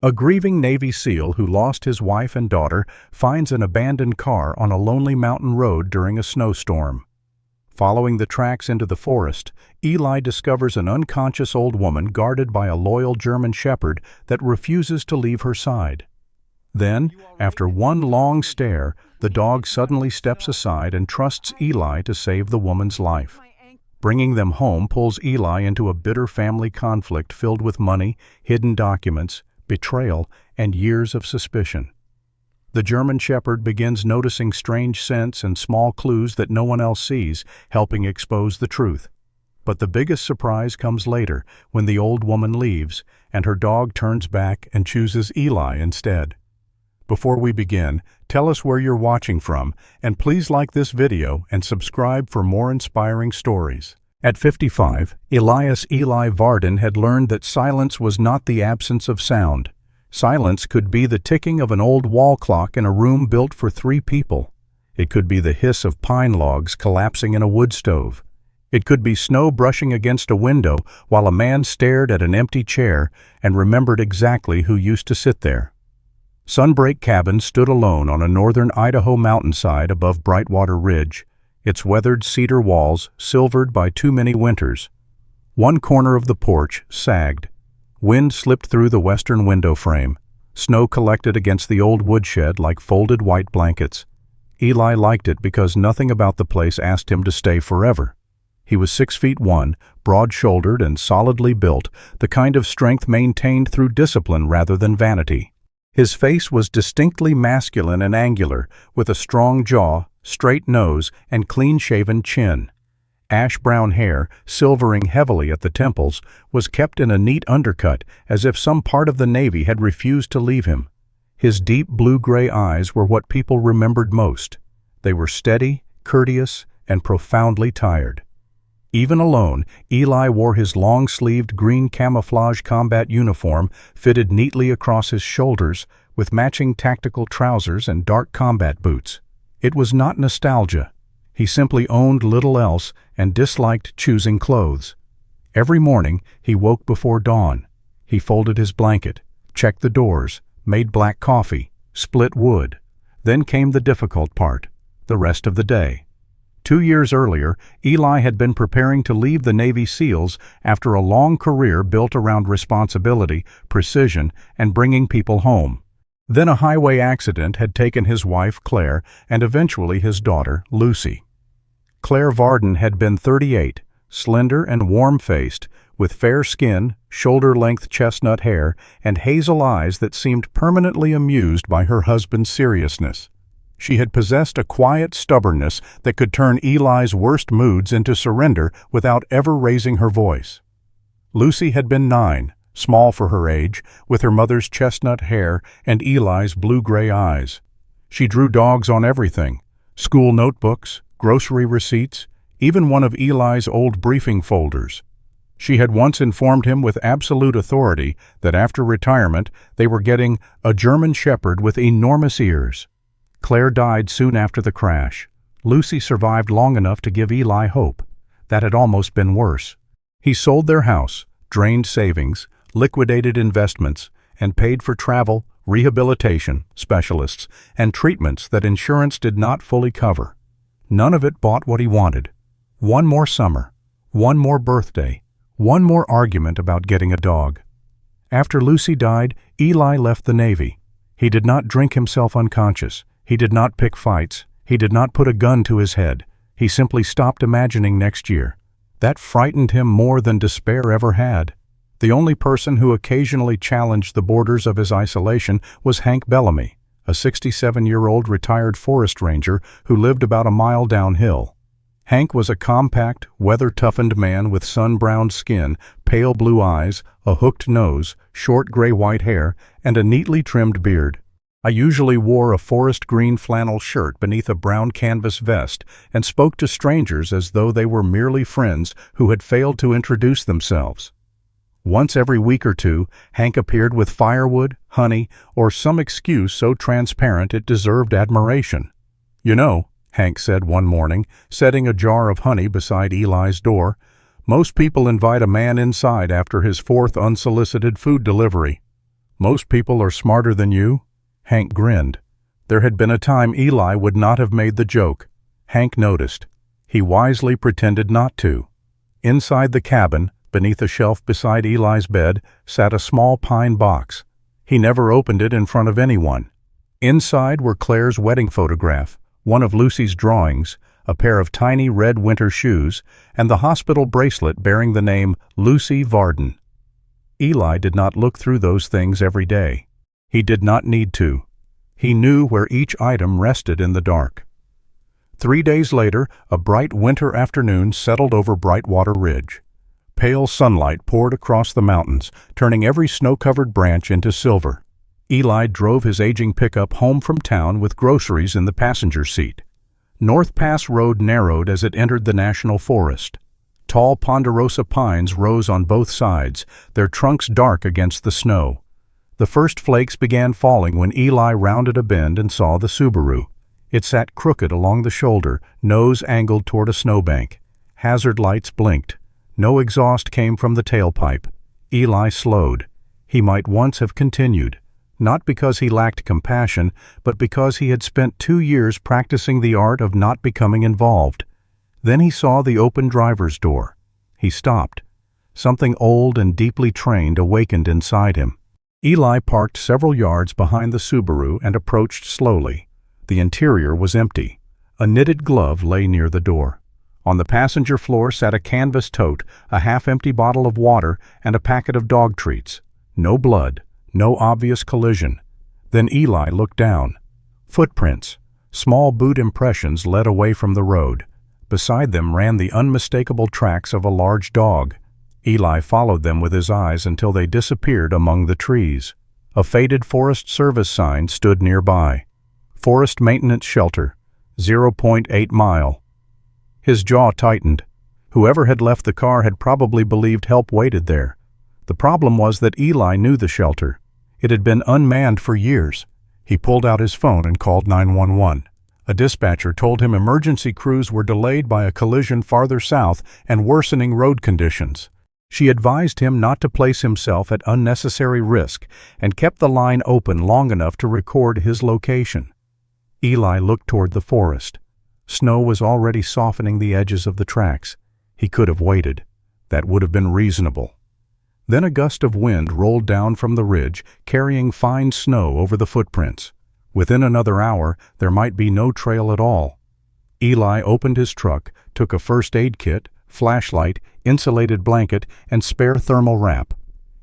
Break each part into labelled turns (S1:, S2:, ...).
S1: A grieving Navy SEAL who lost his wife and daughter finds an abandoned car on a lonely mountain road during a snowstorm. Following the tracks into the forest, Eli discovers an unconscious old woman guarded by a loyal German shepherd that refuses to leave her side. Then, after one long stare, the dog suddenly steps aside and trusts Eli to save the woman's life. Bringing them home pulls Eli into a bitter family conflict filled with money, hidden documents, betrayal, and years of suspicion. The German shepherd begins noticing strange scents and small clues that no one else sees, helping expose the truth. But the biggest surprise comes later, when the old woman leaves, and her dog turns back and chooses Eli instead. Before we begin, tell us where you're watching from, and please like this video and subscribe for more inspiring stories. At 55, Eli Varden had learned that silence was not the absence of sound. Silence could be the ticking of an old wall clock in a room built for 3 people. It could be the hiss of pine logs collapsing in a wood stove. It could be snow brushing against a window while a man stared at an empty chair and remembered exactly who used to sit there. Sunbreak Cabin stood alone on a northern Idaho mountainside above Brightwater Ridge, its weathered cedar walls silvered by too many winters. One corner of the porch sagged. Wind slipped through the western window frame. Snow collected against the old woodshed like folded white blankets. Eli liked it because nothing about the place asked him to stay forever. He was 6'1", broad-shouldered and solidly built, the kind of strength maintained through discipline rather than vanity. His face was distinctly masculine and angular, with a strong jaw, straight nose, and clean-shaven chin. Ash-brown hair, silvering heavily at the temples, was kept in a neat undercut, as if some part of the Navy had refused to leave him. His deep blue-gray eyes were what people remembered most. They were steady, courteous, and profoundly tired. Even alone, Eli wore his long-sleeved green camouflage combat uniform fitted neatly across his shoulders, with matching tactical trousers and dark combat boots. It was not nostalgia. He simply owned little else and disliked choosing clothes. Every morning, he woke before dawn. He folded his blanket, checked the doors, made black coffee, split wood. Then came the difficult part, the rest of the day. 2 years earlier, Eli had been preparing to leave the Navy SEALs after a long career built around responsibility, precision, and bringing people home. Then a highway accident had taken his wife, Claire, and eventually his daughter, Lucy. Claire Varden had been 38, slender and warm-faced, with fair skin, shoulder-length chestnut hair, and hazel eyes that seemed permanently amused by her husband's seriousness. She had possessed a quiet stubbornness that could turn Eli's worst moods into surrender without ever raising her voice. Lucy had been 9, small for her age, with her mother's chestnut hair and Eli's blue-gray eyes. She drew dogs on everything: school notebooks, grocery receipts, even one of Eli's old briefing folders. She had once informed him with absolute authority that after retirement they were getting a German shepherd with enormous ears. Claire died soon after the crash. Lucy survived long enough to give Eli hope. That had almost been worse. He sold their house, drained savings, liquidated investments, and paid for travel, rehabilitation, specialists, and treatments that insurance did not fully cover. None of it bought what he wanted. One more summer, one more birthday, one more argument about getting a dog. After Lucy died, Eli left the Navy. He did not drink himself unconscious. He did not pick fights. He did not put a gun to his head. He simply stopped imagining next year. That frightened him more than despair ever had. The only person who occasionally challenged the borders of his isolation was Hank Bellamy, a 67-year-old retired forest ranger who lived about a mile downhill. Hank was a compact, weather-toughened man with sun-browned skin, pale blue eyes, a hooked nose, short gray-white hair, and a neatly trimmed beard. I usually wore a forest green flannel shirt beneath a brown canvas vest and spoke to strangers as though they were merely friends who had failed to introduce themselves. Once every week or two, Hank appeared with firewood, honey, or some excuse so transparent it deserved admiration. "You know," Hank said one morning, setting a jar of honey beside Eli's door, "most people invite a man inside after his 4th unsolicited food delivery. "Most people are smarter than you?" Hank grinned. There had been a time Eli would not have made the joke. Hank noticed. He wisely pretended not to. Inside the cabin, beneath a shelf beside Eli's bed, sat a small pine box. He never opened it in front of anyone. Inside were Claire's wedding photograph, one of Lucy's drawings, a pair of tiny red winter shoes, and the hospital bracelet bearing the name Lucy Varden. Eli did not look through those things every day. He did not need to. He knew where each item rested in the dark. 3 days later, a bright winter afternoon settled over Brightwater Ridge. Pale sunlight poured across the mountains, turning every snow-covered branch into silver. Eli drove his aging pickup home from town with groceries in the passenger seat. North Pass Road narrowed as it entered the national forest. Tall ponderosa pines rose on both sides, their trunks dark against the snow. The first flakes began falling when Eli rounded a bend and saw the Subaru. It sat crooked along the shoulder, nose angled toward a snowbank. Hazard lights blinked. No exhaust came from the tailpipe. Eli slowed. He might once have continued, not because he lacked compassion, but because he had spent 2 years practicing the art of not becoming involved. Then he saw the open driver's door. He stopped. Something old and deeply trained awakened inside him. Eli parked several yards behind the Subaru and approached slowly. The interior was empty. A knitted glove lay near the door. On the passenger floor sat a canvas tote, a half-empty bottle of water, and a packet of dog treats. No blood, no obvious collision. Then Eli looked down. Footprints. Small boot impressions led away from the road. Beside them ran the unmistakable tracks of a large dog. Eli followed them with his eyes until they disappeared among the trees. A faded Forest Service sign stood nearby. Forest Maintenance Shelter, 0.8 mile. His jaw tightened. Whoever had left the car had probably believed help waited there. The problem was that Eli knew the shelter. It had been unmanned for years. He pulled out his phone and called 911. A dispatcher told him emergency crews were delayed by a collision farther south and worsening road conditions. She advised him not to place himself at unnecessary risk and kept the line open long enough to record his location. Eli looked toward the forest. Snow was already softening the edges of the tracks. He could have waited. That would have been reasonable. Then a gust of wind rolled down from the ridge, carrying fine snow over the footprints. Within another hour, there might be no trail at all. Eli opened his truck, took a first aid kit, flashlight, insulated blanket, and spare thermal wrap.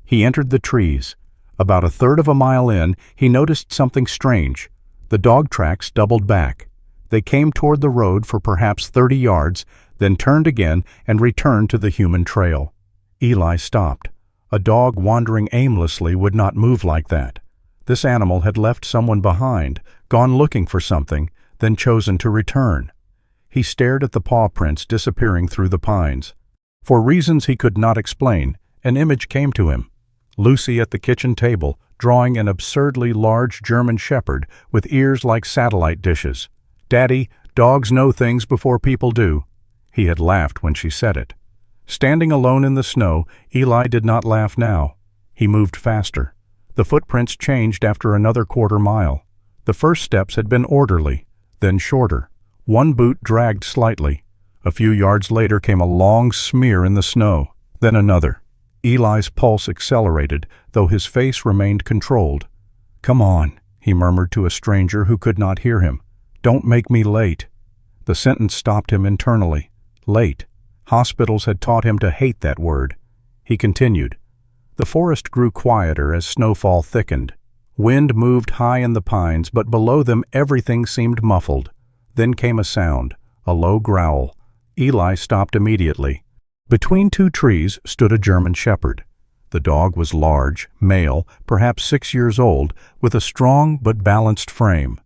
S1: He entered the trees. About a third of a mile in, he noticed something strange. The dog tracks doubled back. They came toward the road for perhaps 30 yards, then turned again and returned to the human trail. Eli stopped. A dog wandering aimlessly would not move like that. This animal had left someone behind, gone looking for something, then chosen to return. He stared at the paw prints disappearing through the pines. For reasons he could not explain, an image came to him. Lucy at the kitchen table, drawing an absurdly large German shepherd with ears like satellite dishes. "Daddy, dogs know things before people do." He had laughed when she said it. Standing alone in the snow, Eli did not laugh now. He moved faster. The footprints changed after another quarter mile. The first steps had been orderly, then shorter. One boot dragged slightly. A few yards later came a long smear in the snow, then another. Eli's pulse accelerated, though his face remained controlled. "Come on," he murmured to a stranger who could not hear him. "Don't make me late." The sentence stopped him internally. Late. Hospitals had taught him to hate that word. He continued. The forest grew quieter as snowfall thickened. Wind moved high in the pines, but below them everything seemed muffled. Then came a sound, a low growl. Eli stopped immediately. Between two trees stood a German shepherd. The dog was large, male, perhaps 6 years old, with a strong but balanced frame.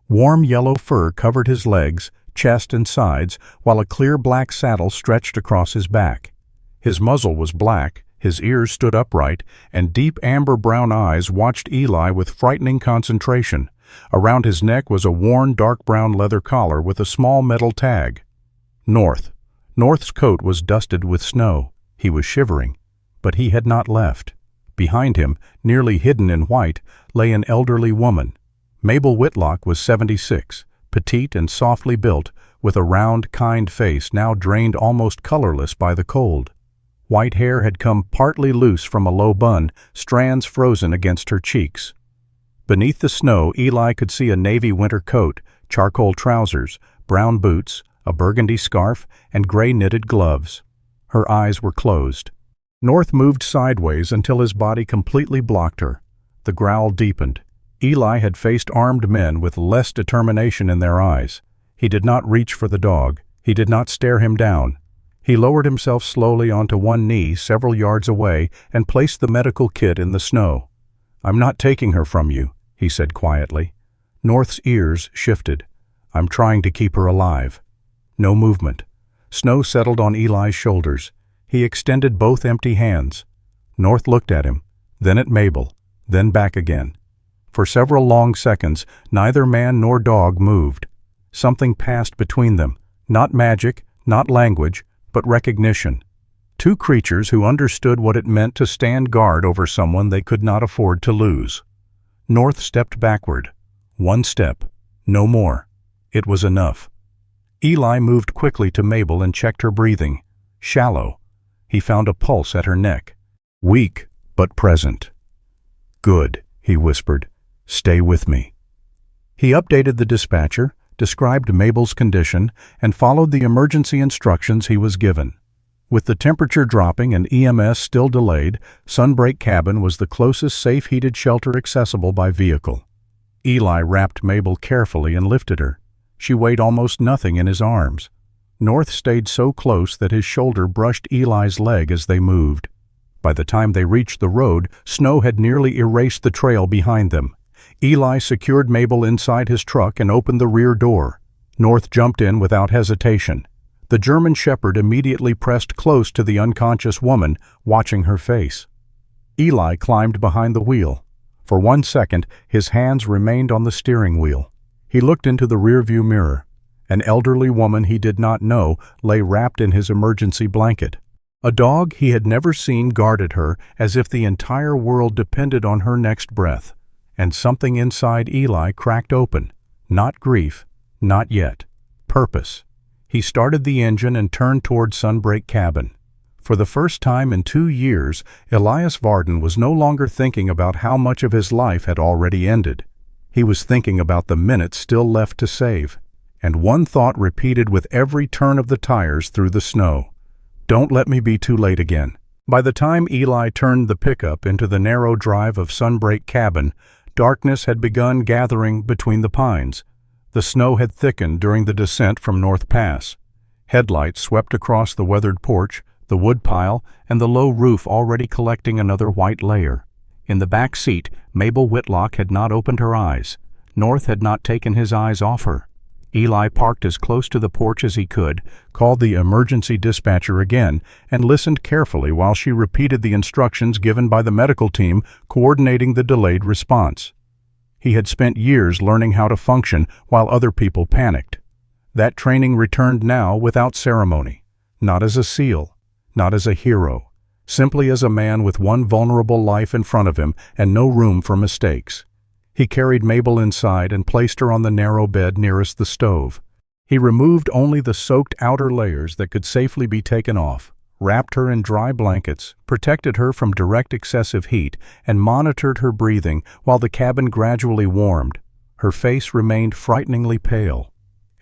S1: Warm yellow fur covered his legs, chest, and sides, while a clear black saddle stretched across his back. His muzzle was black, his ears stood upright, and deep amber-brown eyes watched Eli with frightening concentration. Around his neck was a worn dark brown leather collar with a small metal tag. North. North's coat was dusted with snow. He was shivering, but he had not left. Behind him, nearly hidden in white, lay an elderly woman. Mabel Whitlock was 76, petite and softly built, with a round, kind face now drained almost colorless by the cold. White hair had come partly loose from a low bun, strands frozen against her cheeks. Beneath the snow, Eli could see a navy winter coat, charcoal trousers, brown boots, a burgundy scarf, and gray knitted gloves. Her eyes were closed. North moved sideways until his body completely blocked her. The growl deepened. Eli had faced armed men with less determination in their eyes. He did not reach for the dog. He did not stare him down. He lowered himself slowly onto one knee several yards away and placed the medical kit in the snow. "I'm not taking her from you," he said quietly. North's ears shifted. "I'm trying to keep her alive." No movement. Snow settled on Eli's shoulders. He extended both empty hands. North looked at him, then at Mabel, then back again. For several long seconds, neither man nor dog moved. Something passed between them, not magic, not language, but recognition. Two creatures who understood what it meant to stand guard over someone they could not afford to lose. North stepped backward. One step, no more. It was enough. Eli moved quickly to Mabel and checked her breathing. Shallow. He found a pulse at her neck. Weak, but present. "Good," he whispered. "Stay with me." He updated the dispatcher, described Mabel's condition, and followed the emergency instructions he was given. With the temperature dropping and EMS still delayed, Sunbreak Cabin was the closest safe heated shelter accessible by vehicle. Eli wrapped Mabel carefully and lifted her. She weighed almost nothing in his arms. North stayed so close that his shoulder brushed Eli's leg as they moved. By the time they reached the road, snow had nearly erased the trail behind them. Eli secured Mabel inside his truck and opened the rear door. North jumped in without hesitation. The German Shepherd immediately pressed close to the unconscious woman, watching her face. Eli climbed behind the wheel. For 1 second, his hands remained on the steering wheel. He looked into the rearview mirror. An elderly woman he did not know lay wrapped in his emergency blanket. A dog he had never seen guarded her as if the entire world depended on her next breath. And something inside Eli cracked open. Not grief, not yet. Purpose. He started the engine and turned toward Sunbreak Cabin. For the first time in 2 years, Eli Varden was no longer thinking about how much of his life had already ended. He was thinking about the minutes still left to save. And one thought repeated with every turn of the tires through the snow. "Don't let me be too late again." By the time Eli turned the pickup into the narrow drive of Sunbreak Cabin, darkness had begun gathering between the pines. The snow had thickened during the descent from North Pass. Headlights swept across the weathered porch, the woodpile, and the low roof already collecting another white layer. In the back seat, Mabel Whitlock had not opened her eyes. North had not taken his eyes off her. Eli parked as close to the porch as he could, called the emergency dispatcher again, and listened carefully while she repeated the instructions given by the medical team coordinating the delayed response. He had spent years learning how to function while other people panicked. That training returned now without ceremony, not as a SEAL, not as a hero, simply as a man with one vulnerable life in front of him and no room for mistakes. He carried Mabel inside and placed her on the narrow bed nearest the stove. He removed only the soaked outer layers that could safely be taken off, wrapped her in dry blankets, protected her from direct excessive heat, and monitored her breathing while the cabin gradually warmed. Her face remained frighteningly pale.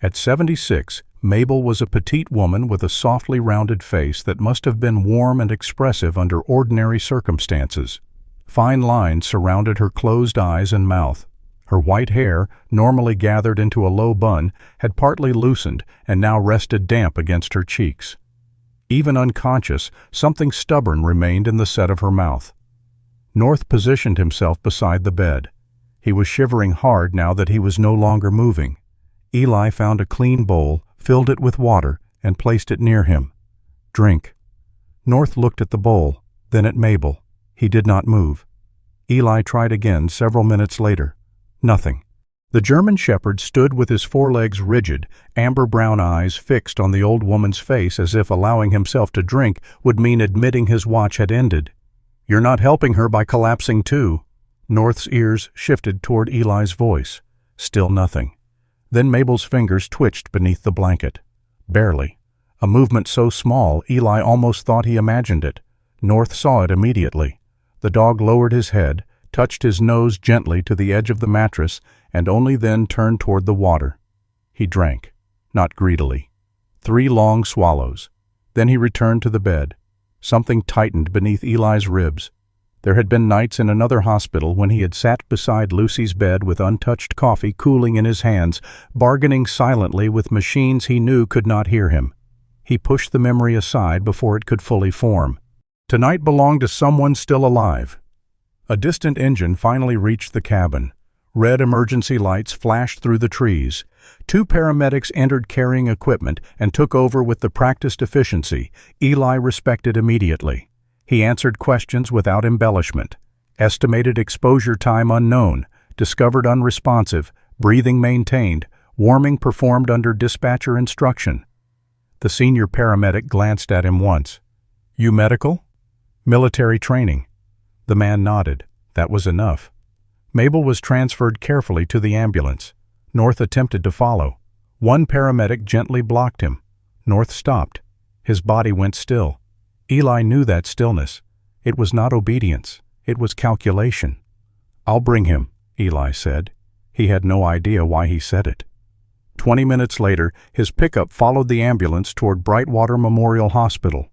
S1: At 76, Mabel was a petite woman with a softly rounded face that must have been warm and expressive under ordinary circumstances. Fine lines surrounded her closed eyes and mouth. Her white hair, normally gathered into a low bun, had partly loosened and now rested damp against her cheeks. Even unconscious, something stubborn remained in the set of her mouth. North positioned himself beside the bed. He was shivering hard now that he was no longer moving. Eli found a clean bowl, filled it with water, and placed it near him. "Drink." North looked at the bowl, then at Mabel. He did not move. Eli tried again several minutes later. Nothing. The German Shepherd stood with his forelegs rigid, amber-brown eyes fixed on the old woman's face as if allowing himself to drink would mean admitting his watch had ended. You're not helping her by collapsing too. North's ears shifted toward Eli's voice. Still nothing. Then Mabel's fingers twitched beneath the blanket. Barely. A movement so small Eli almost thought he imagined it. North saw it immediately. The dog lowered his head, touched his nose gently to the edge of the mattress, and only then turned toward the water. He drank, not greedily. 3 long swallows. Then he returned to the bed. Something tightened beneath Eli's ribs. There had been nights in another hospital when he had sat beside Lucy's bed with untouched coffee cooling in his hands, bargaining silently with machines he knew could not hear him. He pushed the memory aside before it could fully form. Tonight belonged to someone still alive. A distant engine finally reached the cabin. Red emergency lights flashed through the trees. 2 paramedics entered carrying equipment and took over with the practiced efficiency Eli respected immediately. He answered questions without embellishment. Estimated exposure time unknown, discovered unresponsive, breathing maintained, warming performed under dispatcher instruction. The senior paramedic glanced at him once. You medical? Military training. The man nodded. That was enough. Mabel was transferred carefully to the ambulance. North attempted to follow. One paramedic gently blocked him. North stopped. His body went still. Eli knew that stillness. It was not obedience. It was calculation. I'll bring him, Eli said. He had no idea why he said it. 20 minutes later, his pickup followed the ambulance toward Brightwater Memorial Hospital.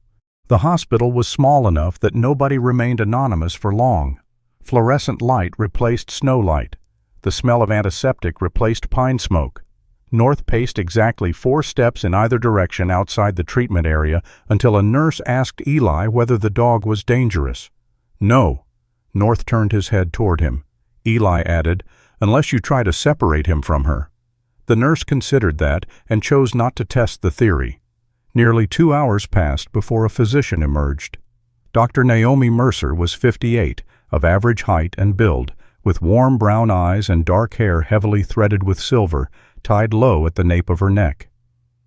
S1: The hospital was small enough that nobody remained anonymous for long. Fluorescent light replaced snow light. The smell of antiseptic replaced pine smoke. North paced exactly 4 steps in either direction outside the treatment area until a nurse asked Eli whether the dog was dangerous. No. North turned his head toward him. Eli added, unless you try to separate him from her. The nurse considered that and chose not to test the theory. Nearly 2 hours passed before a physician emerged. Dr. Naomi Mercer was 58, of average height and build, with warm brown eyes and dark hair heavily threaded with silver, tied low at the nape of her neck.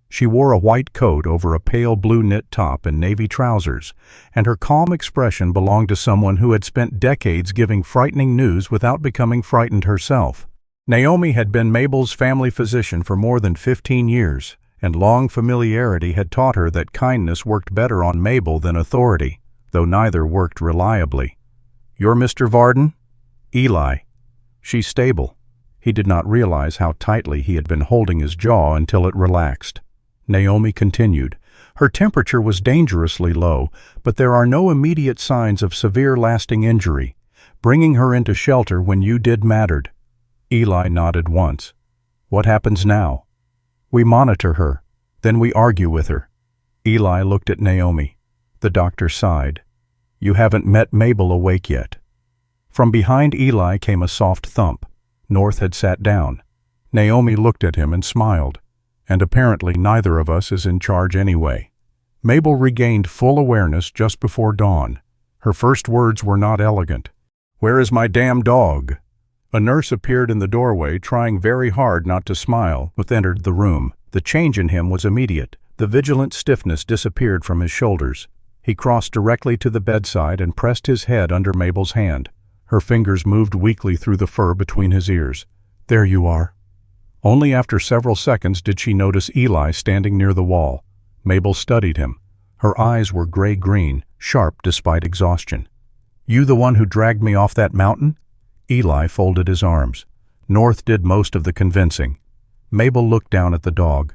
S1: She wore a white coat over a pale blue knit top and navy trousers, and her calm expression belonged to someone who had spent decades giving frightening news without becoming frightened herself. Naomi had been Mabel's family physician for more than 15 years, and long familiarity had taught her that kindness worked better on Mabel than authority, though neither worked reliably. You're Mr. Varden? Eli. She's stable. He did not realize how tightly he had been holding his jaw until it relaxed. Naomi continued. Her temperature was dangerously low, but there are no immediate signs of severe lasting injury. Bringing her into shelter when you did mattered. Eli nodded once. What happens now? We monitor her. Then we argue with her. Eli looked at Naomi. The doctor sighed. You haven't met Mabel awake yet. From behind Eli came a soft thump. North had sat down. Naomi looked at him and smiled. And apparently neither of us is in charge anyway. Mabel regained full awareness just before dawn. Her first words were not elegant. Where is my damn dog? A nurse appeared in the doorway, trying very hard not to smile, but entered the room. The change in him was immediate. The vigilant stiffness disappeared from his shoulders. He crossed directly to the bedside and pressed his head under Mabel's hand. Her fingers moved weakly through the fur between his ears. There you are. Only after several seconds did she notice Eli standing near the wall. Mabel studied him. Her eyes were gray-green, sharp despite exhaustion. You the one who dragged me off that mountain? Eli folded his arms. North did most of the convincing. Mabel looked down at the dog.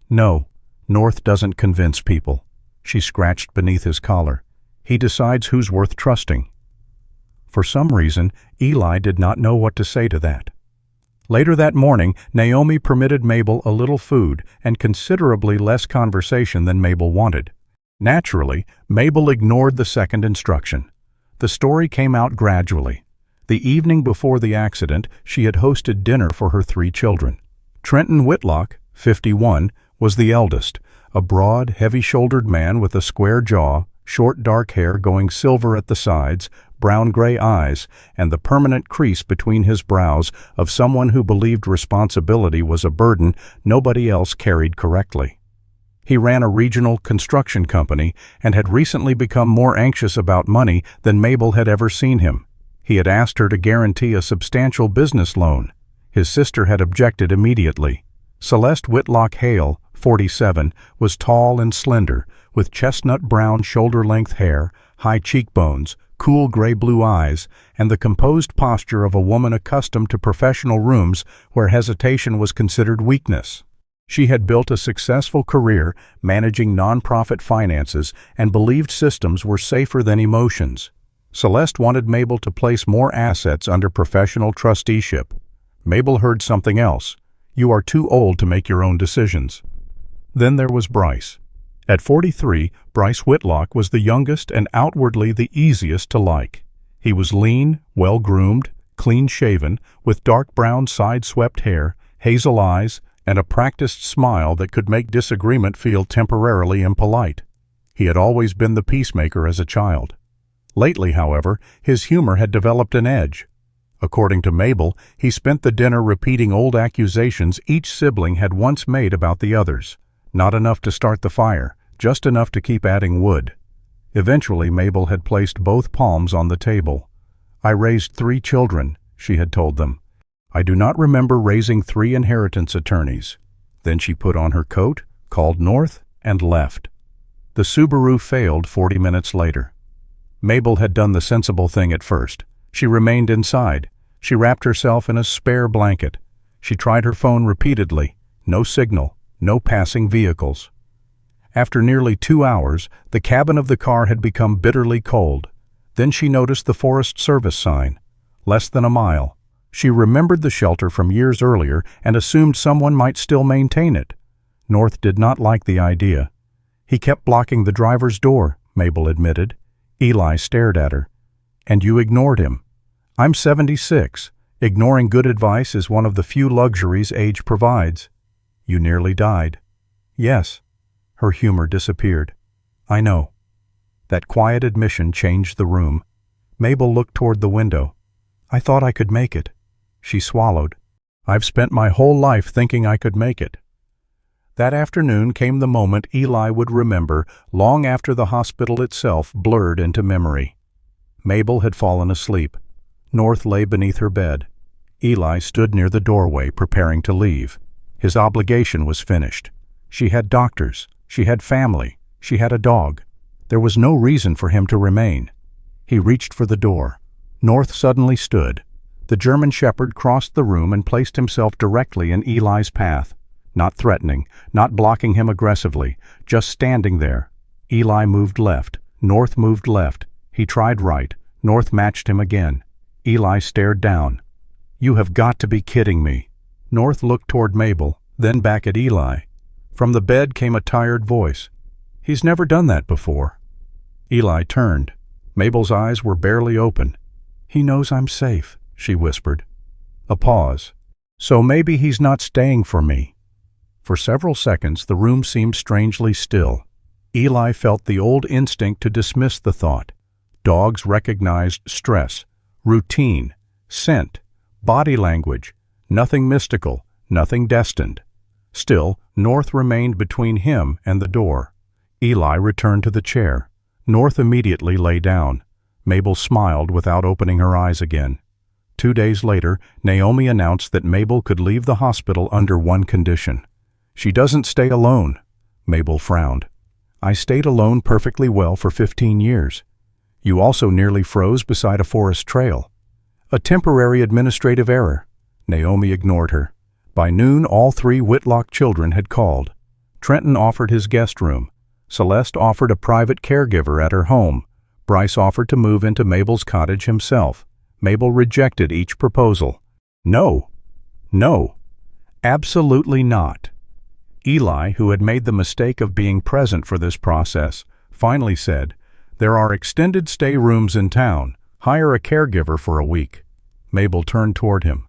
S1: No, North doesn't convince people. She scratched beneath his collar. He decides who's worth trusting. For some reason, Eli did not know what to say to that. Later that morning, Naomi permitted Mabel a little food and considerably less conversation than Mabel wanted. Naturally, Mabel ignored the second instruction. The story came out gradually. The evening before the accident, she had hosted dinner for her 3 children. Trenton Whitlock, 51, was the eldest, a broad, heavy-shouldered man with a square jaw, short dark hair going silver at the sides, brown-gray eyes, and the permanent crease between his brows of someone who believed responsibility was a burden nobody else carried correctly. He ran a regional construction company and had recently become more anxious about money than Mabel had ever seen him. He had asked her to guarantee a substantial business loan. His sister had objected immediately. Celeste Whitlock Hale, 47, was tall and slender, with chestnut-brown shoulder-length hair, high cheekbones, cool gray-blue eyes, and the composed posture of a woman accustomed to professional rooms where hesitation was considered weakness. She had built a successful career managing nonprofit finances and believed systems were safer than emotions. Celeste wanted Mabel to place more assets under professional trusteeship. Mabel heard something else. "You are too old to make your own decisions." Then there was Bryce. At 43, Bryce Whitlock was the youngest and outwardly the easiest to like. He was lean, well-groomed, clean-shaven, with dark brown side-swept hair, hazel eyes, and a practiced smile that could make disagreement feel temporarily impolite. He had always been the peacemaker as a child. Lately, however, his humor had developed an edge. According to Mabel, he spent the dinner repeating old accusations each sibling had once made about the others. Not enough to start the fire, just enough to keep adding wood. Eventually, Mabel had placed both palms on the table. "I raised 3 children," she had told them. "I do not remember raising 3 inheritance attorneys." Then she put on her coat, called North, and left. The Subaru failed 40 minutes later. Mabel had done the sensible thing at first. She remained inside. She wrapped herself in a spare blanket. She tried her phone repeatedly. No signal, no passing vehicles. After nearly 2 hours, the cabin of the car had become bitterly cold. Then she noticed the Forest Service sign. Less than a mile. She remembered the shelter from years earlier and assumed someone might still maintain it. North did not like the idea. "He kept blocking the driver's door," Mabel admitted. Eli stared at her. "And you ignored him." "I'm 76. Ignoring good advice is one of the few luxuries age provides." "You nearly died." "Yes." Her humor disappeared. "I know." That quiet admission changed the room. Mabel looked toward the window. "I thought I could make it." She swallowed. "I've spent my whole life thinking I could make it." That afternoon came the moment Eli would remember long after the hospital itself blurred into memory. Mabel had fallen asleep. North lay beneath her bed. Eli stood near the doorway preparing to leave. His obligation was finished. She had doctors. She had family. She had a dog. There was no reason for him to remain. He reached for the door. North suddenly stood. The German shepherd crossed the room and placed himself directly in Eli's path. Not threatening, not blocking him aggressively, just standing there. Eli moved left. North moved left. He tried right. North matched him again. Eli stared down. "You have got to be kidding me." North looked toward Mabel, then back at Eli. From the bed came a tired voice. "He's never done that before." Eli turned. Mabel's eyes were barely open. "He knows I'm safe," she whispered. A pause. "So maybe he's not staying for me." For several seconds the room seemed strangely still. Eli felt the old instinct to dismiss the thought. Dogs recognized stress, routine, scent, body language, nothing mystical, nothing destined. Still, North remained between him and the door. Eli returned to the chair. North immediately lay down. Mabel smiled without opening her eyes again. 2 days later, Naomi announced that Mabel could leave the hospital under one condition. "She doesn't stay alone." Mabel frowned. "I stayed alone perfectly well for 15 years. You also nearly froze beside a forest trail." "A temporary administrative error." Naomi ignored her. By noon, all 3 Whitlock children had called. Trenton offered his guest room. Celeste offered a private caregiver at her home. Bryce offered to move into Mabel's cottage himself. Mabel rejected each proposal. No. No. Absolutely not. Eli, who had made the mistake of being present for this process, finally said, "There are extended stay rooms in town. Hire a caregiver for a week." Mabel turned toward him.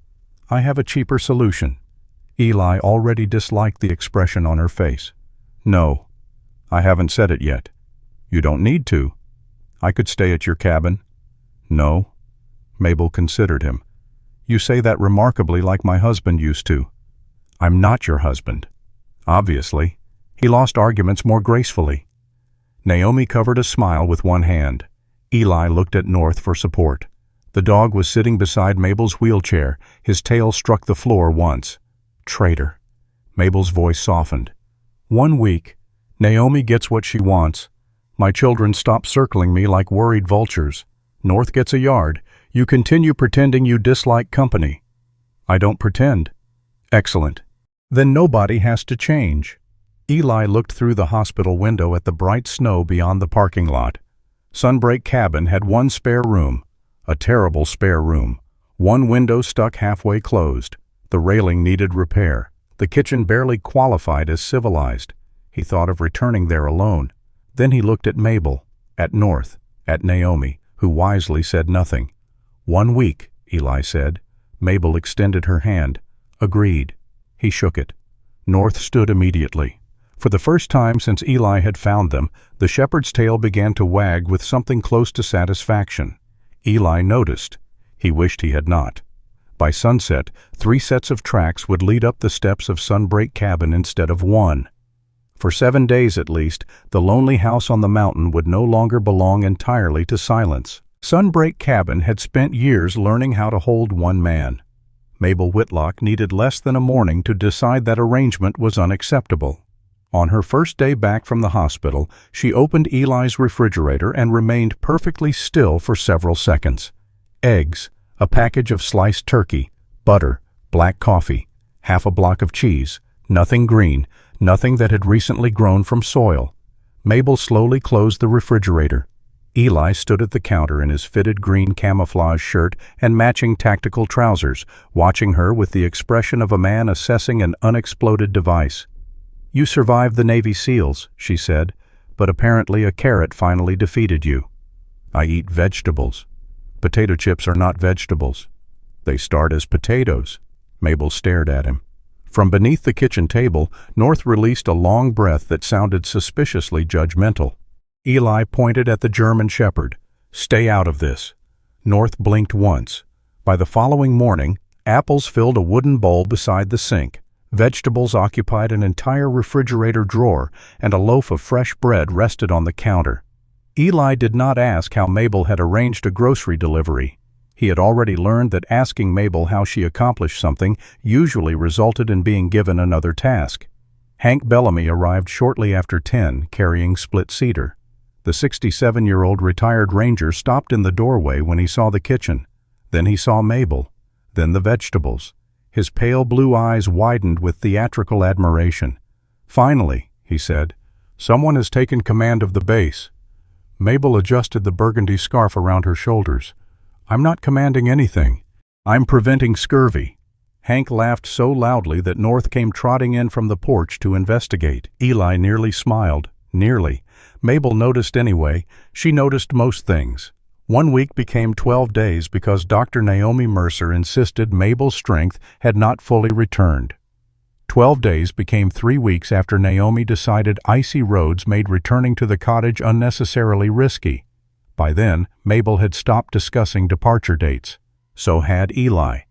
S1: "I have a cheaper solution." Eli already disliked the expression on her face. "No, I haven't said it yet." "You don't need to." "I could stay at your cabin." "No." Mabel considered him. "You say that remarkably like my husband used to." "I'm not your husband." "Obviously." He lost arguments more gracefully. Naomi covered a smile with one hand. Eli looked at North for support. The dog was sitting beside Mabel's wheelchair. His tail struck the floor once. Traitor. Mabel's voice softened. 1 week. Naomi gets what she wants. My children stop circling me like worried vultures. North gets a yard. You continue pretending you dislike company. I don't pretend. Excellent. Then nobody has to change. Eli looked through the hospital window at the bright snow beyond the parking lot. Sunbreak Cabin had one spare room. A terrible spare room. One window stuck halfway closed. The railing needed repair. The kitchen barely qualified as civilized. He thought of returning there alone. Then he looked at Mabel, at North, at Naomi, who wisely said nothing. 1 week, Eli said. Mabel extended her hand. Agreed. He shook it. North stood immediately. For the first time since Eli had found them, the shepherd's tail began to wag with something close to satisfaction. Eli noticed. He wished he had not. By sunset, 3 sets of tracks would lead up the steps of Sunbreak Cabin instead of 1. For 7 days at least, the lonely house on the mountain would no longer belong entirely to silence. Sunbreak Cabin had spent years learning how to hold one man. Mabel Whitlock needed less than a morning to decide that arrangement was unacceptable. On her first day back from the hospital, she opened Eli's refrigerator and remained perfectly still for several seconds. Eggs, a package of sliced turkey, butter, black coffee, half a block of cheese, nothing green, nothing that had recently grown from soil. Mabel slowly closed the refrigerator. Eli stood at the counter in his fitted green camouflage shirt and matching tactical trousers, watching her with the expression of a man assessing an unexploded device. You survived the Navy SEALs, she said, but apparently a carrot finally defeated you. I eat vegetables. Potato chips are not vegetables. They start as potatoes. Mabel stared at him. From beneath the kitchen table, North released a long breath that sounded suspiciously judgmental. Eli pointed at the German shepherd. Stay out of this. North blinked once. By the following morning, apples filled a wooden bowl beside the sink. Vegetables occupied an entire refrigerator drawer, and a loaf of fresh bread rested on the counter. Eli did not ask how Mabel had arranged a grocery delivery. He had already learned that asking Mabel how she accomplished something usually resulted in being given another task. Hank Bellamy arrived shortly after 10, carrying split cedar. The 67-year-old retired ranger stopped in the doorway when he saw the kitchen. Then he saw Mabel. Then the vegetables. His pale blue eyes widened with theatrical admiration. Finally, he said, someone has taken command of the base. Mabel adjusted the burgundy scarf around her shoulders. I'm not commanding anything. I'm preventing scurvy. Hank laughed so loudly that North came trotting in from the porch to investigate. Eli nearly smiled. Nearly. Mabel noticed anyway. She noticed most things. 1 week became 12 days because Dr. Naomi Mercer insisted Mabel's strength had not fully returned. 12 days became 3 weeks after Naomi decided icy roads made returning to the cottage unnecessarily risky. By then, Mabel had stopped discussing departure dates. So had Eli.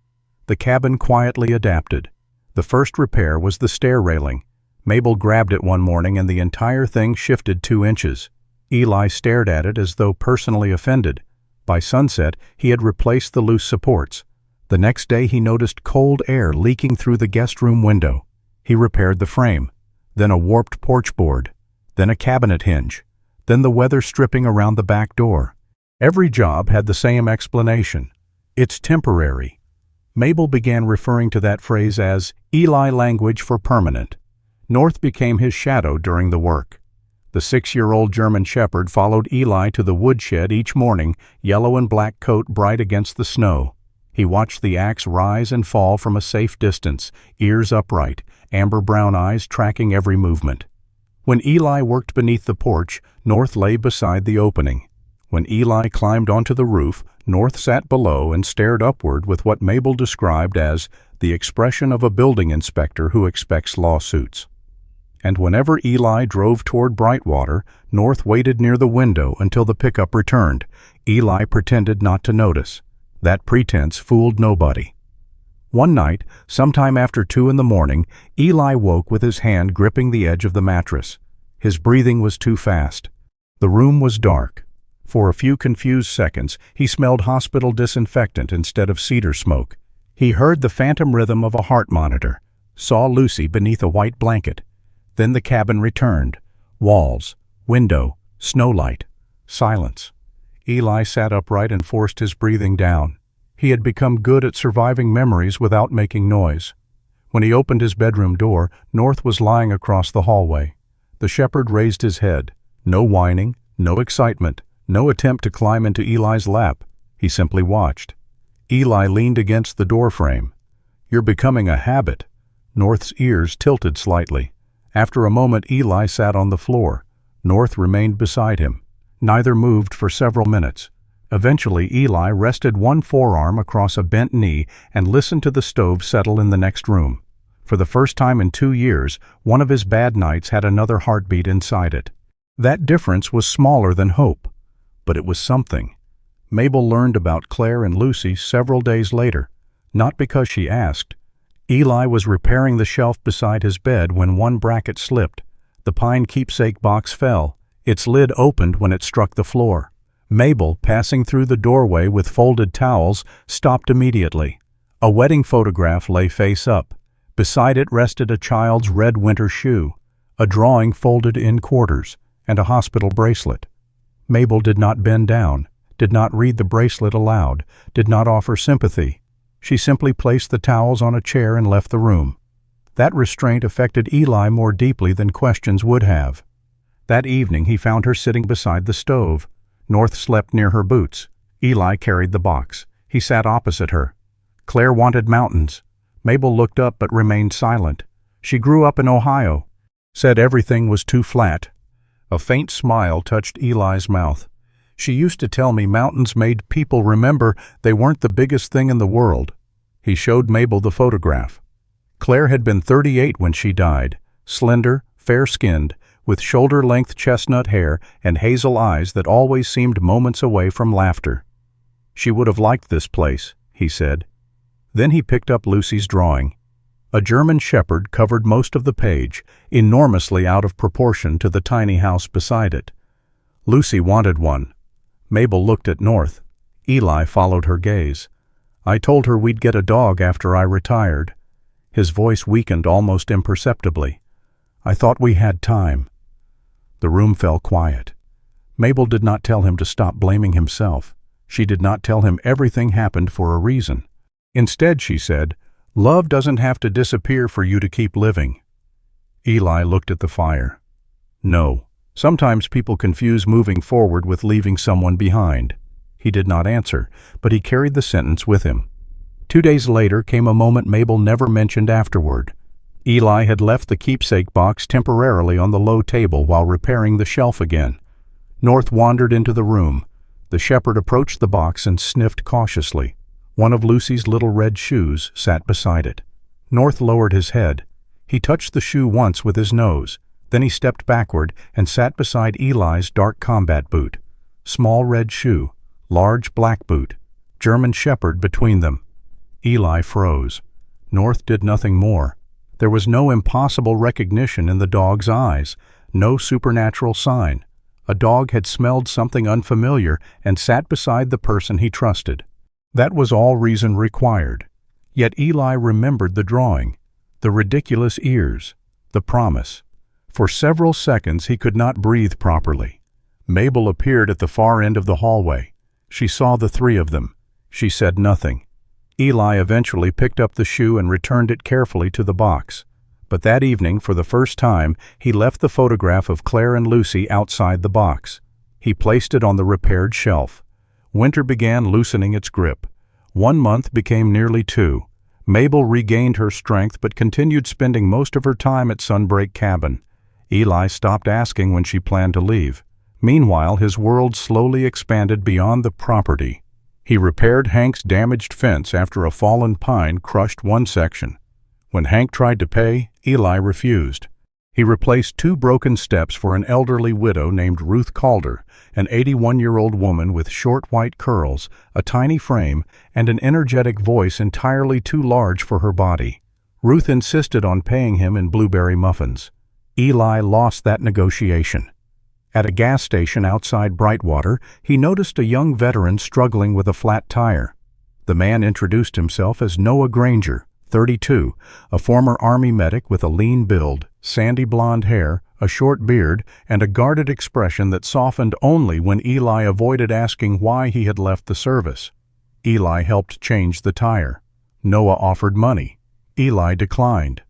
S1: The cabin quietly adapted. The first repair was the stair railing. Mabel grabbed it one morning and the entire thing shifted 2 inches. Eli stared at it as though personally offended. By sunset, he had replaced the loose supports. The next day he noticed cold air leaking through the guest room window. He repaired the frame, then a warped porch board, then a cabinet hinge, then the weather stripping around the back door. Every job had the same explanation. It's temporary. Mabel began referring to that phrase as Eli language for permanent. North became his shadow during the work. The 6-year-old German shepherd followed Eli to the woodshed each morning, yellow and black coat bright against the snow. He watched the axe rise and fall from a safe distance, ears upright, amber-brown eyes tracking every movement. When Eli worked beneath the porch, North lay beside the opening. When Eli climbed onto the roof, North sat below and stared upward with what Mabel described as the expression of a building inspector who expects lawsuits. And whenever Eli drove toward Brightwater, North waited near the window until the pickup returned. Eli pretended not to notice. That pretense fooled nobody. One night, sometime after 2 in the morning, Eli woke with his hand gripping the edge of the mattress. His breathing was too fast. The room was dark. For a few confused seconds, he smelled hospital disinfectant instead of cedar smoke. He heard the phantom rhythm of a heart monitor, saw Lucy beneath a white blanket. Then the cabin returned. Walls, window, snowlight, silence. Eli sat upright and forced his breathing down. He had become good at surviving memories without making noise. When he opened his bedroom door, North was lying across the hallway. The shepherd raised his head. No whining, no excitement, no attempt to climb into Eli's lap. He simply watched. Eli leaned against the doorframe. "You're becoming a habit." North's ears tilted slightly. After a moment, Eli sat on the floor. North remained beside him. Neither moved for several minutes. Eventually, Eli rested one forearm across a bent knee and listened to the stove settle in the next room. For the first time in 2 years, one of his bad nights had another heartbeat inside it. That difference was smaller than hope, but it was something. Mabel learned about Claire and Lucy several days later, not because she asked. Eli was repairing the shelf beside his bed when one bracket slipped. The pine keepsake box fell. Its lid opened when it struck the floor. Mabel, passing through the doorway with folded towels, stopped immediately. A wedding photograph lay face up. Beside it rested a child's red winter shoe, a drawing folded in quarters, and a hospital bracelet. Mabel did not bend down, did not read the bracelet aloud, did not offer sympathy. She simply placed the towels on a chair and left the room. That restraint affected Eli more deeply than questions would have. That evening he found her sitting beside the stove. North slept near her boots. Eli carried the box. He sat opposite her. Claire wanted mountains. Mabel looked up but remained silent. She grew up in Ohio. Said everything was too flat. A faint smile touched Eli's mouth. She used to tell me mountains made people remember they weren't the biggest thing in the world. He showed Mabel the photograph. Claire had been 38 when she died, slender, fair-skinned, with shoulder-length chestnut hair and hazel eyes that always seemed moments away from laughter. She would have liked this place, he said. Then he picked up Lucy's drawing. A German shepherd covered most of the page, enormously out of proportion to the tiny house beside it. Lucy wanted one. Mabel looked at North. Eli followed her gaze. "I told her we'd get a dog after I retired." His voice weakened almost imperceptibly. "I thought we had time." The room fell quiet. Mabel did not tell him to stop blaming himself. She did not tell him everything happened for a reason. Instead, she said, "Love doesn't have to disappear for you to keep living." Eli looked at the fire. "No. Sometimes people confuse moving forward with leaving someone behind." He did not answer, but he carried the sentence with him. 2 days later came a moment Mabel never mentioned afterward. Eli had left the keepsake box temporarily on the low table while repairing the shelf again. North wandered into the room. The shepherd approached the box and sniffed cautiously. One of Lucy's little red shoes sat beside it. North lowered his head. He touched the shoe once with his nose. Then he stepped backward and sat beside Eli's dark combat boot. Small red shoe, large black boot, German shepherd between them. Eli froze. North did nothing more. There was no impossible recognition in the dog's eyes, no supernatural sign. A dog had smelled something unfamiliar and sat beside the person he trusted. That was all reason required. Yet Eli remembered the drawing, the ridiculous ears, the promise. For several seconds he could not breathe properly. Mabel appeared at the far end of the hallway. She saw the three of them. She said nothing. Eli eventually picked up the shoe and returned it carefully to the box. But that evening, for the first time, he left the photograph of Claire and Lucy outside the box. He placed it on the repaired shelf. Winter began loosening its grip. 1 month became nearly 2. Mabel regained her strength but continued spending most of her time at Sunbreak Cabin. Eli stopped asking when she planned to leave. Meanwhile, his world slowly expanded beyond the property. He repaired Hank's damaged fence after a fallen pine crushed one section. When Hank tried to pay, Eli refused. He replaced 2 broken steps for an elderly widow named Ruth Calder, an 81-year-old woman with short white curls, a tiny frame, and an energetic voice entirely too large for her body. Ruth insisted on paying him in blueberry muffins. Eli lost that negotiation. At a gas station outside Brightwater, he noticed a young veteran struggling with a flat tire. The man introduced himself as Noah Granger, 32, a former Army medic with a lean build, sandy blonde hair, a short beard, and a guarded expression that softened only when Eli avoided asking why he had left the service. Eli helped change the tire. Noah offered money. Eli declined.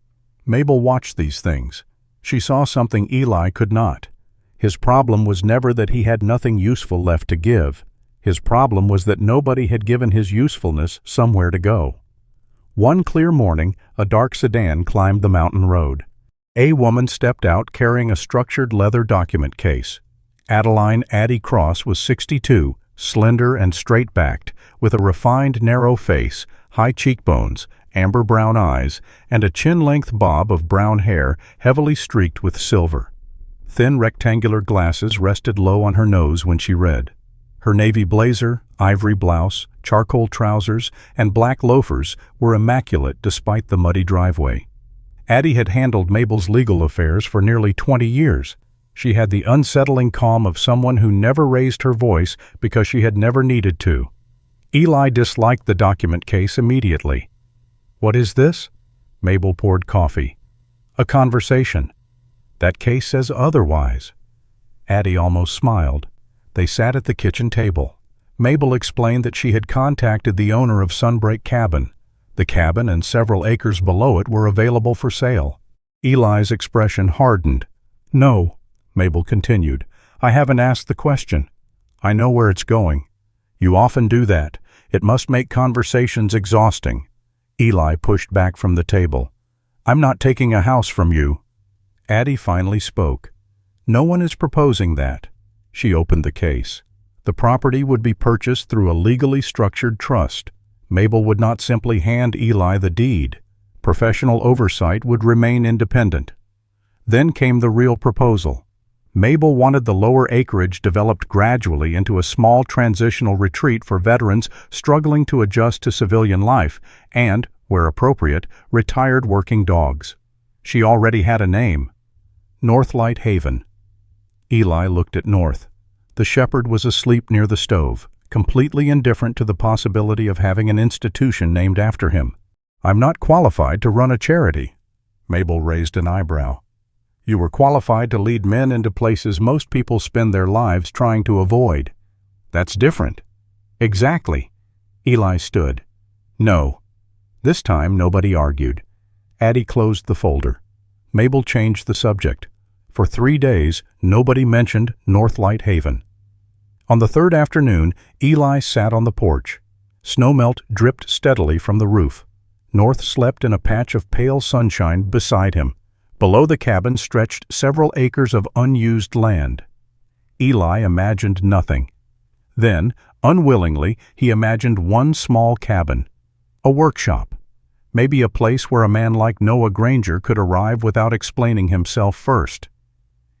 S1: Mabel watched these things. She saw something Eli could not. His problem was never that he had nothing useful left to give. His problem was that nobody had given his usefulness somewhere to go. One clear morning, a dark sedan climbed the mountain road. A woman stepped out carrying a structured leather document case. Adeline Addie Cross was 62, slender and straight-backed, with a refined, narrow face, high cheekbones, amber brown eyes, and a chin-length bob of brown hair heavily streaked with silver. Thin rectangular glasses rested low on her nose when she read. Her navy blazer, ivory blouse, charcoal trousers, and black loafers were immaculate despite the muddy driveway. Addie had handled Mabel's legal affairs for nearly 20 years. She had the unsettling calm of someone who never raised her voice because she had never needed to. Eli disliked the document case immediately. "What is this?" Mabel poured coffee. "A conversation." "That case says otherwise." Addie almost smiled. They sat at the kitchen table. Mabel explained that she had contacted the owner of Sunbreak Cabin. The cabin and several acres below it were available for sale. Eli's expression hardened. "No," Mabel continued. "I haven't asked the question. I know where it's going." "You often do that. It must make conversations exhausting." Eli pushed back from the table. "I'm not taking a house from you." Addie finally spoke. "No one is proposing that." She opened the case. The property would be purchased through a legally structured trust. Mabel would not simply hand Eli the deed. Professional oversight would remain independent. Then came the real proposal. Mabel wanted the lower acreage developed gradually into a small transitional retreat for veterans struggling to adjust to civilian life and, where appropriate, retired working dogs. She already had a name: Northlight Haven. Eli looked at North. The shepherd was asleep near the stove, completely indifferent to the possibility of having an institution named after him. "I'm not qualified to run a charity." Mabel raised an eyebrow. "You were qualified to lead men into places most people spend their lives trying to avoid." "That's different." "Exactly." Eli stood. "No." This time nobody argued. Addie closed the folder. Mabel changed the subject. For 3 days, nobody mentioned Northlight Haven. On the third afternoon, Eli sat on the porch. Snowmelt dripped steadily from the roof. North slept in a patch of pale sunshine beside him. Below the cabin stretched several acres of unused land. Eli imagined nothing. Then, unwillingly, he imagined one small cabin. A workshop. Maybe a place where a man like Noah Granger could arrive without explaining himself first.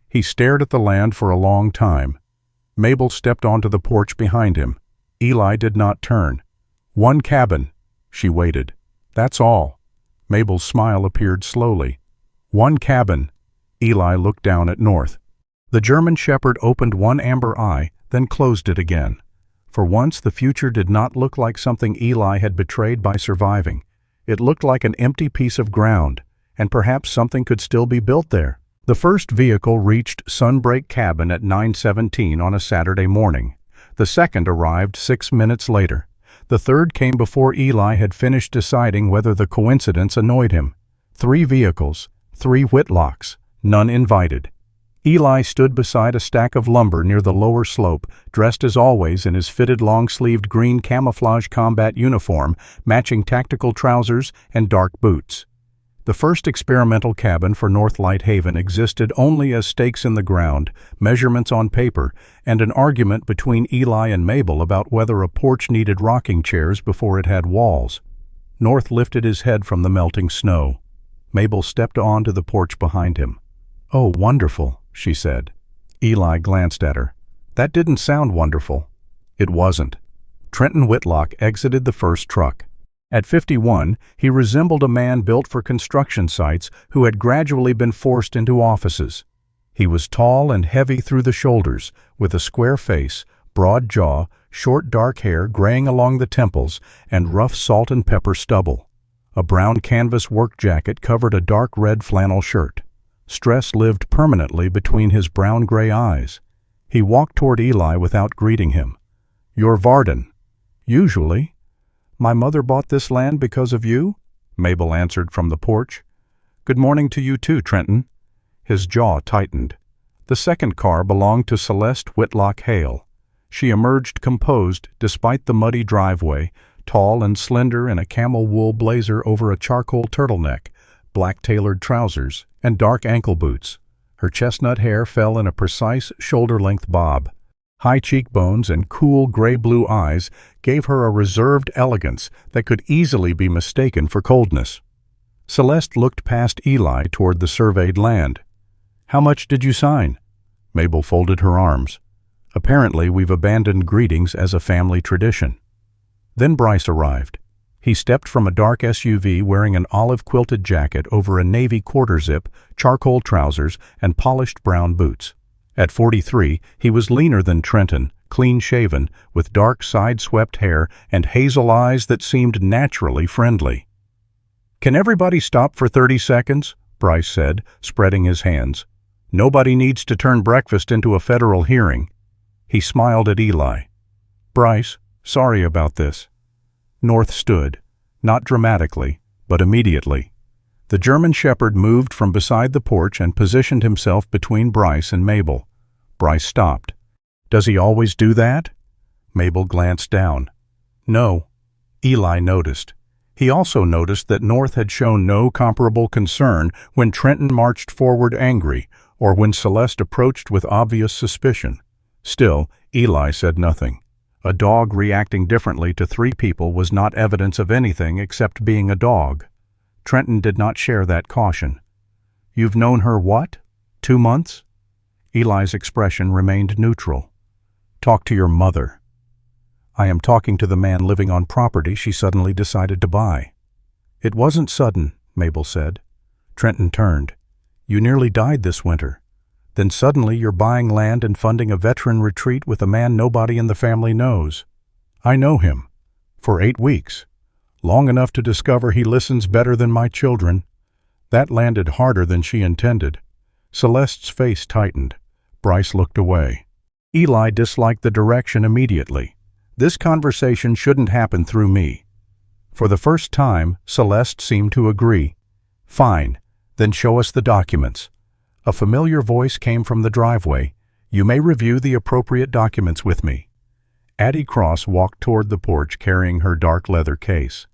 S1: He stared at the land for a long time. Mabel stepped onto the porch behind him. Eli did not turn. "One cabin." She waited. "That's all." Mabel's smile appeared slowly. "One cabin." Eli looked down at North. The German shepherd opened one amber eye, then closed it again. For once, the future did not look like something Eli had betrayed by surviving. It looked like an empty piece of ground, and perhaps something could still be built there. The first vehicle reached Sunbreak Cabin at 9:17 on a Saturday morning. The second arrived 6 minutes later. The third came before Eli had finished deciding whether the coincidence annoyed him. 3 vehicles, 3 Whitlocks, none invited. Eli stood beside a stack of lumber near the lower slope, dressed as always in his fitted long-sleeved green camouflage combat uniform, matching tactical trousers and dark boots. The first experimental cabin for Northlight Haven existed only as stakes in the ground, measurements on paper, and an argument between Eli and Mabel about whether a porch needed rocking chairs before it had walls. North lifted his head from the melting snow. Mabel stepped onto the porch behind him. "Oh, wonderful," she said. Eli glanced at her. That didn't sound wonderful. It wasn't. Trenton Whitlock exited the first truck. At 51, he resembled a man built for construction sites who had gradually been forced into offices. He was tall and heavy through the shoulders, with a square face, broad jaw, short dark hair graying along the temples, and rough salt and pepper stubble. A brown canvas work jacket covered a dark red flannel shirt. Stress lived permanently between his brown-gray eyes. He walked toward Eli without greeting him. "You're Varden." "Usually. My mother bought this land because of you?" Mabel answered from the porch. "Good morning to you too, Trenton." His jaw tightened. The second car belonged to Celeste Whitlock Hale. She emerged composed despite the muddy driveway, tall and slender in a camel wool blazer over a charcoal turtleneck, black tailored trousers, and dark ankle boots. Her chestnut hair fell in a precise shoulder-length bob. High cheekbones and cool gray-blue eyes gave her a reserved elegance that could easily be mistaken for coldness. Celeste looked past Eli toward the surveyed land. "How much did you sign?" Mabel folded her arms. "Apparently we've abandoned greetings as a family tradition." Then Bryce arrived. He stepped from a dark SUV wearing an olive-quilted jacket over a navy quarter-zip, charcoal trousers, and polished brown boots. At 43, he was leaner than Trenton, clean-shaven, with dark side-swept hair and hazel eyes that seemed naturally friendly. "Can everybody stop for 30 seconds?" Bryce said, spreading his hands. "Nobody needs to turn breakfast into a federal hearing." He smiled at Eli. "Bryce, sorry about this." North stood, not dramatically, but immediately. The German shepherd moved from beside the porch and positioned himself between Bryce and Mabel. Bryce stopped. "Does he always do that?" Mabel glanced down. "No." Eli noticed. He also noticed that North had shown no comparable concern when Trenton marched forward angry or when Celeste approached with obvious suspicion. Still, Eli said nothing. A dog reacting differently to three people was not evidence of anything except being a dog. Trenton did not share that caution. "You've known her what? 2 months?" Eli's expression remained neutral. "Talk to your mother." "I am talking to the man living on property she suddenly decided to buy." "It wasn't sudden," Mabel said. Trenton turned. "You nearly died this winter. Then suddenly you're buying land and funding a veteran retreat with a man nobody in the family knows. I know him. For 8 weeks. Long enough to discover he listens better than my children." That landed harder than she intended. Celeste's face tightened. Bryce looked away. Eli disliked the direction immediately. This conversation shouldn't happen through me. For the first time, Celeste seemed to agree. "Fine, then show us the documents." A familiar voice came from the driveway. "You may review the appropriate documents with me." Addie Cross walked toward the porch carrying her dark leather case.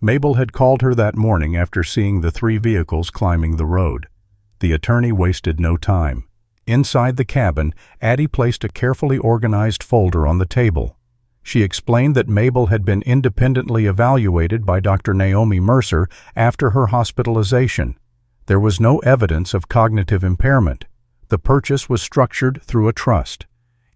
S1: Mabel had called her that morning after seeing the 3 vehicles climbing the road. The attorney wasted no time. Inside the cabin, Addie placed a carefully organized folder on the table. She explained that Mabel had been independently evaluated by Dr. Naomi Mercer after her hospitalization. There was no evidence of cognitive impairment. The purchase was structured through a trust.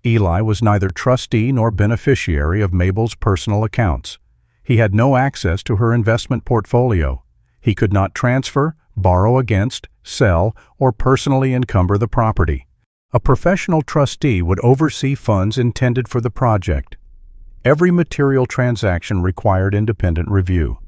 S1: Eli was neither trustee nor beneficiary of Mabel's personal accounts. He had no access to her investment portfolio. He could not transfer, borrow against, sell, or personally encumber the property. A professional trustee would oversee funds intended for the project. Every material transaction required independent review.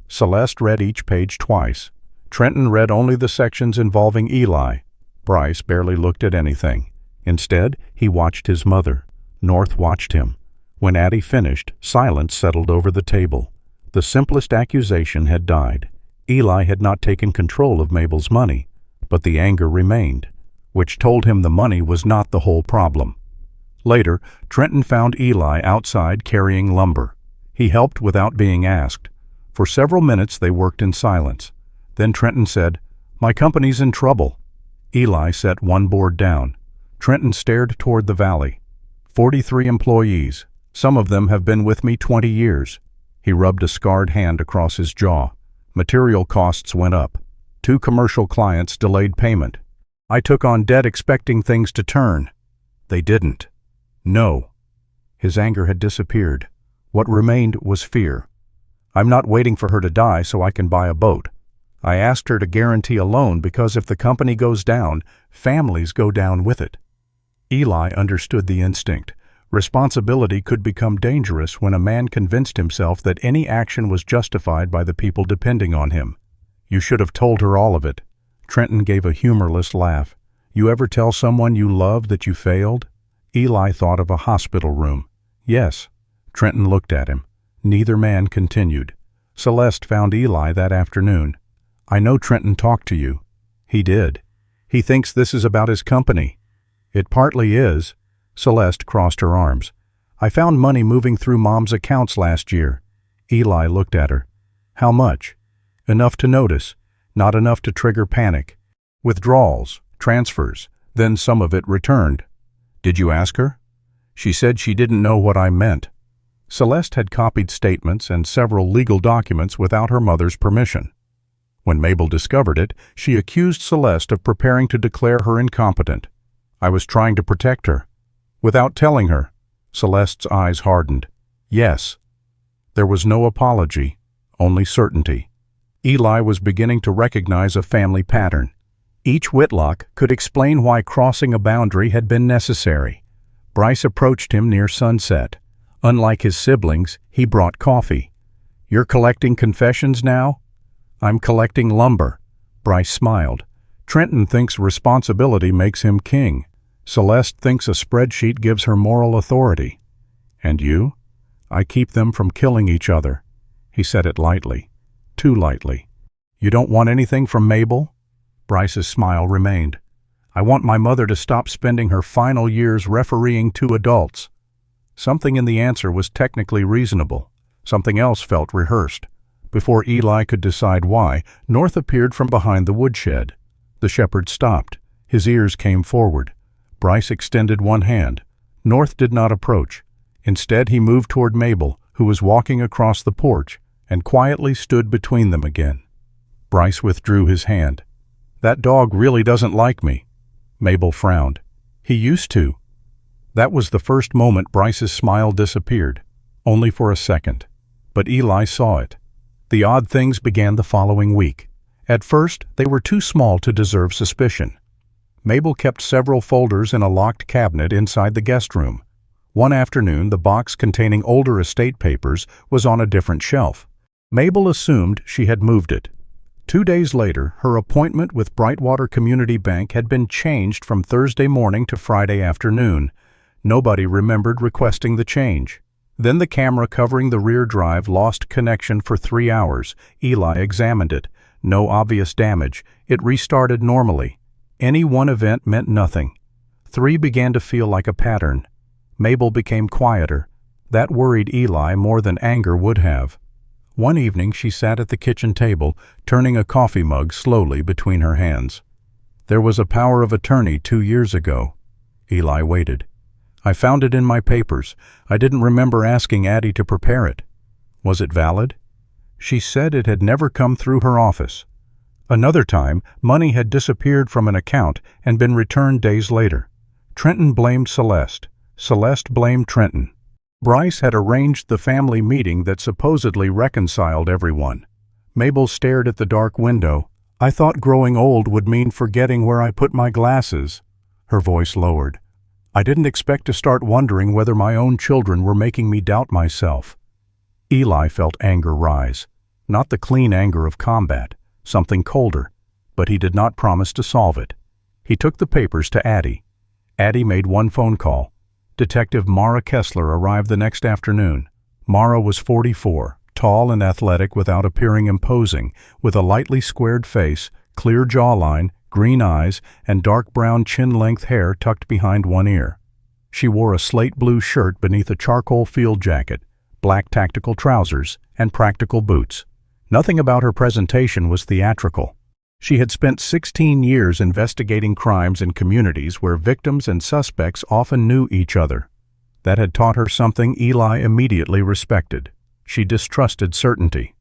S1: Celeste read each page twice. Trenton read only the sections involving Eli. Bryce barely looked at anything. Instead, he watched his mother. North watched him. When Addie finished, silence settled over the table. The simplest accusation had died. Eli had not taken control of Mabel's money, but the anger remained, which told him the money was not the whole problem. Later, Trenton found Eli outside carrying lumber. He helped without being asked. For several minutes they worked in silence. Then Trenton said, "My company's in trouble." Eli set one board down. Trenton stared toward the valley. 43 employees. Some of them have been with me 20 years. He rubbed a scarred hand across his jaw. Material costs went up. 2 commercial clients delayed payment. I took on debt expecting things to turn. They didn't. No. His anger had disappeared. What remained was fear. I'm not waiting for her to die so I can buy a boat. I asked her to guarantee a loan because if the company goes down, families go down with it. Eli understood the instinct. Responsibility could become dangerous when a man convinced himself that any action was justified by the people depending on him. You should have told her all of it. Trenton gave a humorless laugh. You ever tell someone you love that you failed? Eli thought of a hospital room. Yes. Trenton looked at him. Neither man continued. Celeste found Eli that afternoon. I know Trenton talked to you. He did. He thinks this is about his company. It partly is. Celeste crossed her arms. I found money moving through Mom's accounts last year. Eli looked at her. How much? Enough to notice, not enough to trigger panic. Withdrawals, transfers, then some of it returned. Did you ask her? She said she didn't know what I meant. Celeste had copied statements and several legal documents without her mother's permission. When Mabel discovered it, she accused Celeste of preparing to declare her incompetent. I was trying to protect her. Without telling her. Celeste's eyes hardened. Yes. There was no apology, only certainty. Eli was beginning to recognize a family pattern. Each Whitlock could explain why crossing a boundary had been necessary. Bryce approached him near sunset. Unlike his siblings, he brought coffee. You're collecting confessions now? I'm collecting lumber. Bryce smiled. Trenton thinks responsibility makes him king. Celeste thinks a spreadsheet gives her moral authority. And you? I keep them from killing each other. He said it lightly. Too lightly. You don't want anything from Mabel? Bryce's smile remained. I want my mother to stop spending her final years refereeing two adults. Something in the answer was technically reasonable. Something else felt rehearsed. Before Eli could decide why, North appeared from behind the woodshed. The shepherd stopped. His ears came forward. Bryce extended one hand. North did not approach. Instead, he moved toward Mabel, who was walking across the porch, and quietly stood between them again. Bryce withdrew his hand. That dog really doesn't like me. Mabel frowned. He used to. That was the first moment Bryce's smile disappeared, only for a second. But Eli saw it. The odd things began the following week. At first, they were too small to deserve suspicion. Mabel kept several folders in a locked cabinet inside the guest room. One afternoon, the box containing older estate papers was on a different shelf. Mabel assumed she had moved it. 2 days later, her appointment with Brightwater Community Bank had been changed from Thursday morning to Friday afternoon. Nobody remembered requesting the change. Then the camera covering the rear drive lost connection for 3 hours. Eli examined it. No obvious damage. It restarted normally. Any one event meant nothing. 3 began to feel like a pattern. Mabel became quieter. That worried Eli more than anger would have. One evening she sat at the kitchen table, turning a coffee mug slowly between her hands. There was a power of attorney 2 years ago. Eli waited. I found it in my papers. I didn't remember asking Addie to prepare it. Was it valid? She said it had never come through her office. Another time, money had disappeared from an account and been returned days later. Trenton blamed Celeste. Celeste blamed Trenton. Bryce had arranged the family meeting that supposedly reconciled everyone. Mabel stared at the dark window. I thought growing old would mean forgetting where I put my glasses. Her voice lowered. I didn't expect to start wondering whether my own children were making me doubt myself. Eli felt anger rise. Not the clean anger of combat, something colder, but he did not promise to solve it. He took the papers to Addie. Addie made one phone call. Detective Mara Kessler arrived the next afternoon. Mara was 44, tall and athletic without appearing imposing, with a lightly squared face, clear jawline, green eyes, and dark brown chin-length hair tucked behind one ear. She wore a slate blue shirt beneath a charcoal field jacket, black tactical trousers, and practical boots. Nothing about her presentation was theatrical. She had spent 16 years investigating crimes in communities where victims and suspects often knew each other. That had taught her something Eli immediately respected. She distrusted certainty.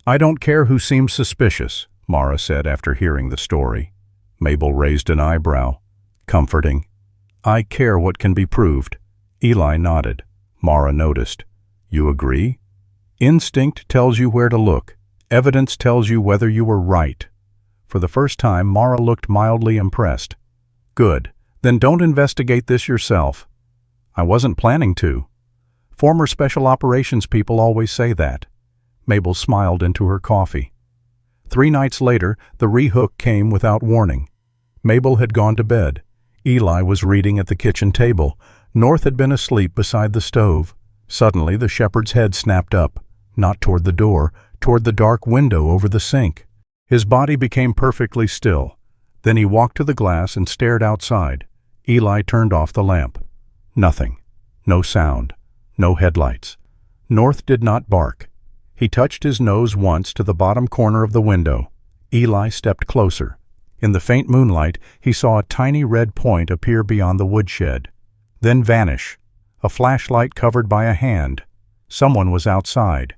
S1: I don't care who seems suspicious, Mara said after hearing the story. Mabel raised an eyebrow. Comforting. I care what can be proved. Eli nodded. Mara noticed. You agree? Instinct tells you where to look. Evidence tells you whether you were right. For the first time, Mara looked mildly impressed. Good. Then don't investigate this yourself. I wasn't planning to. Former special operations people always say that. Mabel smiled into her coffee. 3 nights later, the rehook came without warning. Mabel had gone to bed. Eli was reading at the kitchen table. North had been asleep beside the stove. Suddenly, the shepherd's head snapped up, not toward the door, toward the dark window over the sink. His body became perfectly still. Then he walked to the glass and stared outside. Eli turned off the lamp. Nothing. No sound. No headlights. North did not bark. He touched his nose once to the bottom corner of the window. Eli stepped closer. In the faint moonlight, he saw a tiny red point appear beyond the woodshed, then vanish. A flashlight covered by a hand. Someone was outside.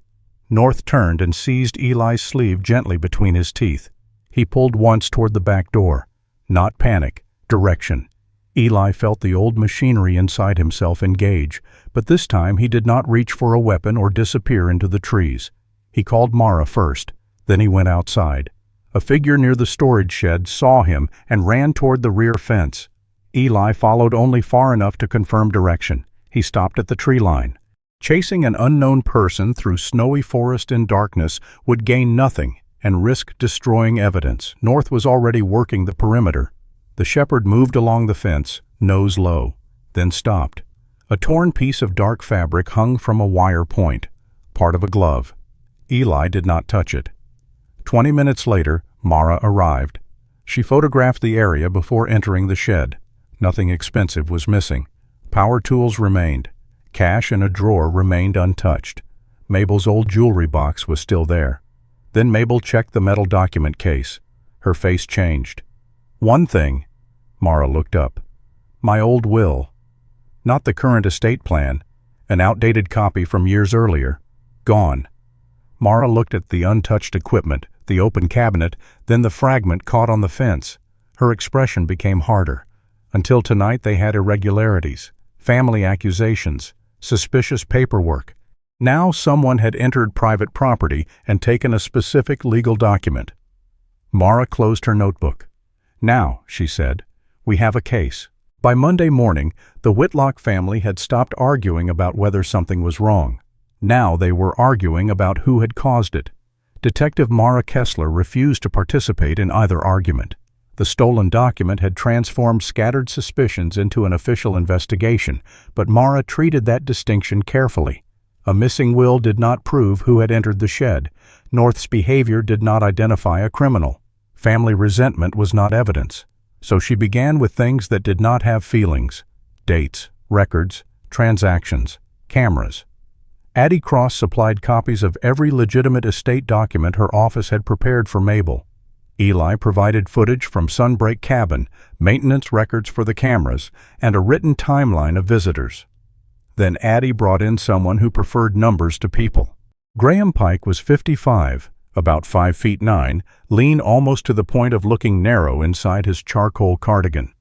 S1: North turned and seized Eli's sleeve gently between his teeth. He pulled once toward the back door. Not panic, direction. Eli felt the old machinery inside himself engage, but this time he did not reach for a weapon or disappear into the trees. He called Mara first, then he went outside. A figure near the storage shed saw him and ran toward the rear fence. Eli followed only far enough to confirm direction. He stopped at the tree line. Chasing an unknown person through snowy forest in darkness would gain nothing and risk destroying evidence. North was already working the perimeter. The shepherd moved along the fence, nose low, then stopped. A torn piece of dark fabric hung from a wire point, part of a glove. Eli did not touch it. 20 minutes later, Mara arrived. She photographed the area before entering the shed. Nothing expensive was missing. Power tools remained. Cash in a drawer remained untouched. Mabel's old jewelry box was still there. Then Mabel checked the metal document case. Her face changed. One thing. Mara looked up. My old will. Not the current estate plan. An outdated copy from years earlier. Gone. Mara looked at the untouched equipment, the open cabinet, then the fragment caught on the fence. Her expression became harder. Until tonight they had irregularities, family accusations, suspicious paperwork. Now someone had entered private property and taken a specific legal document. Mara closed her notebook. Now, she said, we have a case. By Monday morning, the Whitlock family had stopped arguing about whether something was wrong. Now they were arguing about who had caused it. Detective Mara Kessler refused to participate in either argument. The stolen document had transformed scattered suspicions into an official investigation, but Mara treated that distinction carefully. A missing will did not prove who had entered the shed. North's behavior did not identify a criminal. Family resentment was not evidence. So she began with things that did not have feelings: dates, records, transactions, cameras. Addie Cross supplied copies of every legitimate estate document her office had prepared for Mabel. Eli provided footage from Sunbreak Cabin, maintenance records for the cameras, and a written timeline of visitors. Then Addie brought in someone who preferred numbers to people. Graham Pike was 55, about 5'9", lean almost to the point of looking narrow inside his charcoal cardigan.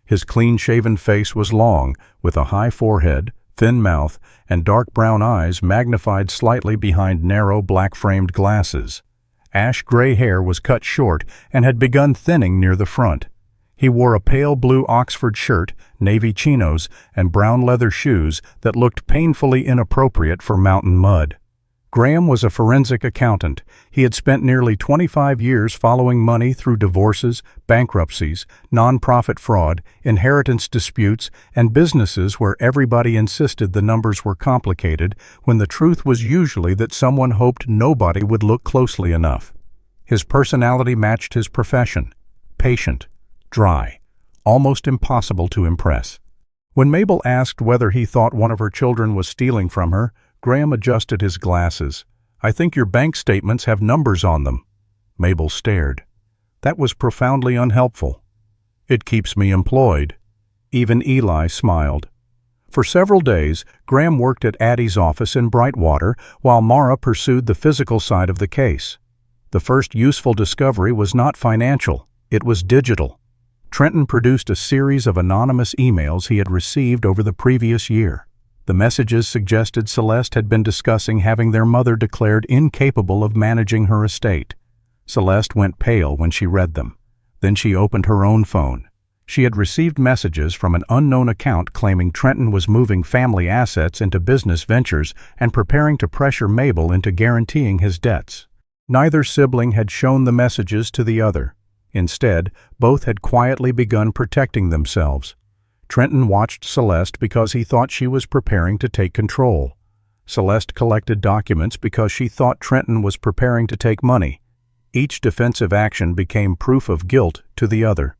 S1: His clean-shaven face was long, with a high forehead, thin mouth, and dark brown eyes magnified slightly behind narrow black-framed glasses. Ash-gray hair was cut short and had begun thinning near the front. He wore a pale blue Oxford shirt, navy chinos, and brown leather shoes that looked painfully inappropriate for mountain mud. Graham was a forensic accountant. He had spent nearly 25 years following money through divorces, bankruptcies, nonprofit fraud, inheritance disputes, and businesses where everybody insisted the numbers were complicated when the truth was usually that someone hoped nobody would look closely enough. His personality matched his profession: patient, dry, almost impossible to impress. When Mabel asked whether he thought one of her children was stealing from her, Graham adjusted his glasses. I think your bank statements have numbers on them. Mabel stared. That was profoundly unhelpful. It keeps me employed. Even Eli smiled. For several days, Graham worked at Addie's office in Brightwater while Mara pursued the physical side of the case. The first useful discovery was not financial, it was digital. Trenton produced a series of anonymous emails he had received over the previous year. The messages suggested Celeste had been discussing having their mother declared incapable of managing her estate. Celeste went pale when she read them. Then she opened her own phone. She had received messages from an unknown account claiming Trenton was moving family assets into business ventures and preparing to pressure Mabel into guaranteeing his debts. Neither sibling had shown the messages to the other. Instead, both had quietly begun protecting themselves. Trenton watched Celeste because he thought she was preparing to take control. Celeste collected documents because she thought Trenton was preparing to take money. Each defensive action became proof of guilt to the other.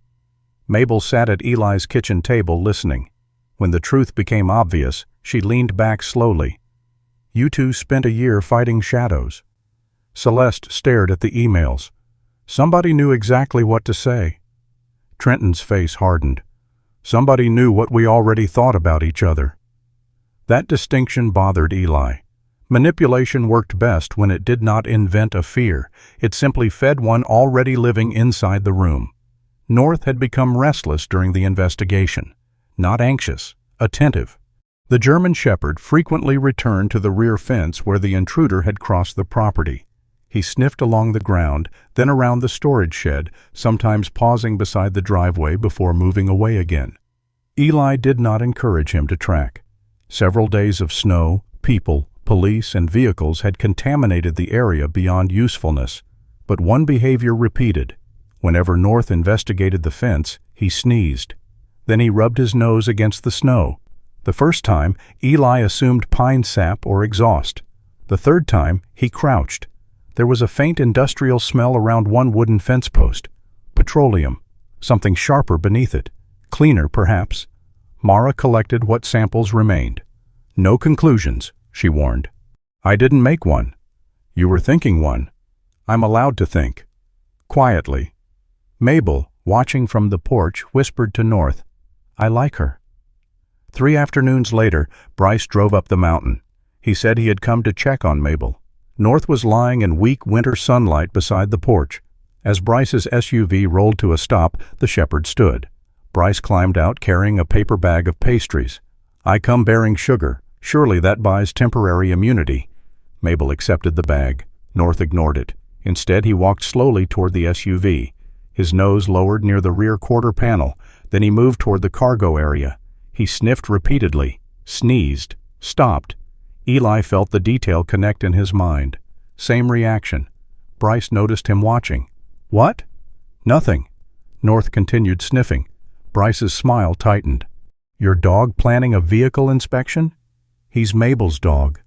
S1: Mabel sat at Eli's kitchen table listening. When the truth became obvious, she leaned back slowly. "You two spent a year fighting shadows." Celeste stared at the emails. Somebody knew exactly what to say. Trenton's face hardened. Somebody knew what we already thought about each other. That distinction bothered Eli. Manipulation worked best when it did not invent a fear. It simply fed one already living inside the room. North had become restless during the investigation. Not anxious, attentive. The German Shepherd frequently returned to the rear fence where the intruder had crossed the property. He sniffed along the ground, then around the storage shed, sometimes pausing beside the driveway before moving away again. Eli did not encourage him to track. Several days of snow, people, police, and vehicles had contaminated the area beyond usefulness. But one behavior repeated. Whenever North investigated the fence, he sneezed. Then he rubbed his nose against the snow. The first time, Eli assumed pine sap or exhaust. The third time, he crouched. There was a faint industrial smell around one wooden fence post. Petroleum. Something sharper beneath it. Cleaner, perhaps. Mara collected what samples remained. "No conclusions," she warned. "I didn't make one." "You were thinking one." "I'm allowed to think." Quietly. Mabel, watching from the porch, whispered to North, "I like her." 3 afternoons later, Bryce drove up the mountain. He said he had come to check on Mabel. North was lying in weak winter sunlight beside the porch. As Bryce's SUV rolled to a stop, the shepherd stood. Bryce climbed out carrying a paper bag of pastries. "I come bearing sugar. Surely that buys temporary immunity." Mabel accepted the bag. North ignored it. Instead, he walked slowly toward the SUV. His nose lowered near the rear quarter panel. Then he moved toward the cargo area. He sniffed repeatedly, sneezed, stopped. Eli felt the detail connect in his mind. Same reaction. Bryce noticed him watching. "What?" "Nothing." North continued sniffing. Bryce's smile tightened. "Your dog planning a vehicle inspection?" "He's Mabel's dog."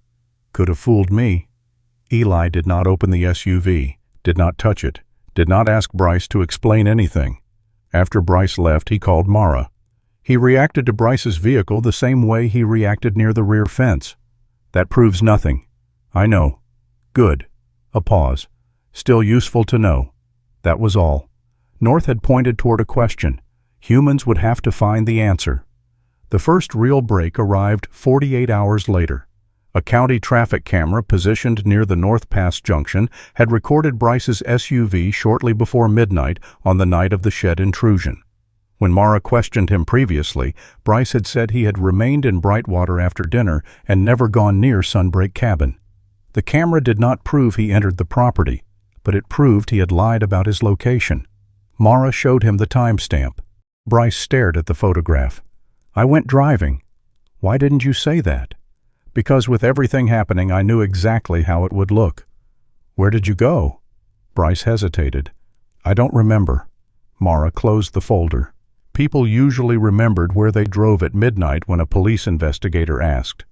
S1: "Could have fooled me." Eli did not open the SUV, did not touch it, did not ask Bryce to explain anything. After Bryce left, he called Mara. He reacted to Bryce's vehicle the same way he reacted near the rear fence. "That proves nothing." "I know." "Good." A pause. "Still useful to know." That was all. North had pointed toward a question. Humans would have to find the answer. The first real break arrived 48 hours later. A county traffic camera positioned near the North Pass junction had recorded Bryce's SUV shortly before midnight on the night of the shed intrusion. When Mara questioned him previously, Bryce had said he had remained in Brightwater after dinner and never gone near Sunbreak Cabin. The camera did not prove he entered the property, but it proved he had lied about his location. Mara showed him the timestamp. Bryce stared at the photograph. "I went driving." "Why didn't you say that?" "Because with everything happening, I knew exactly how it would look." "Where did you go?" Bryce hesitated. "I don't remember." Mara closed the folder. People usually remembered where they drove at midnight when a police investigator asked.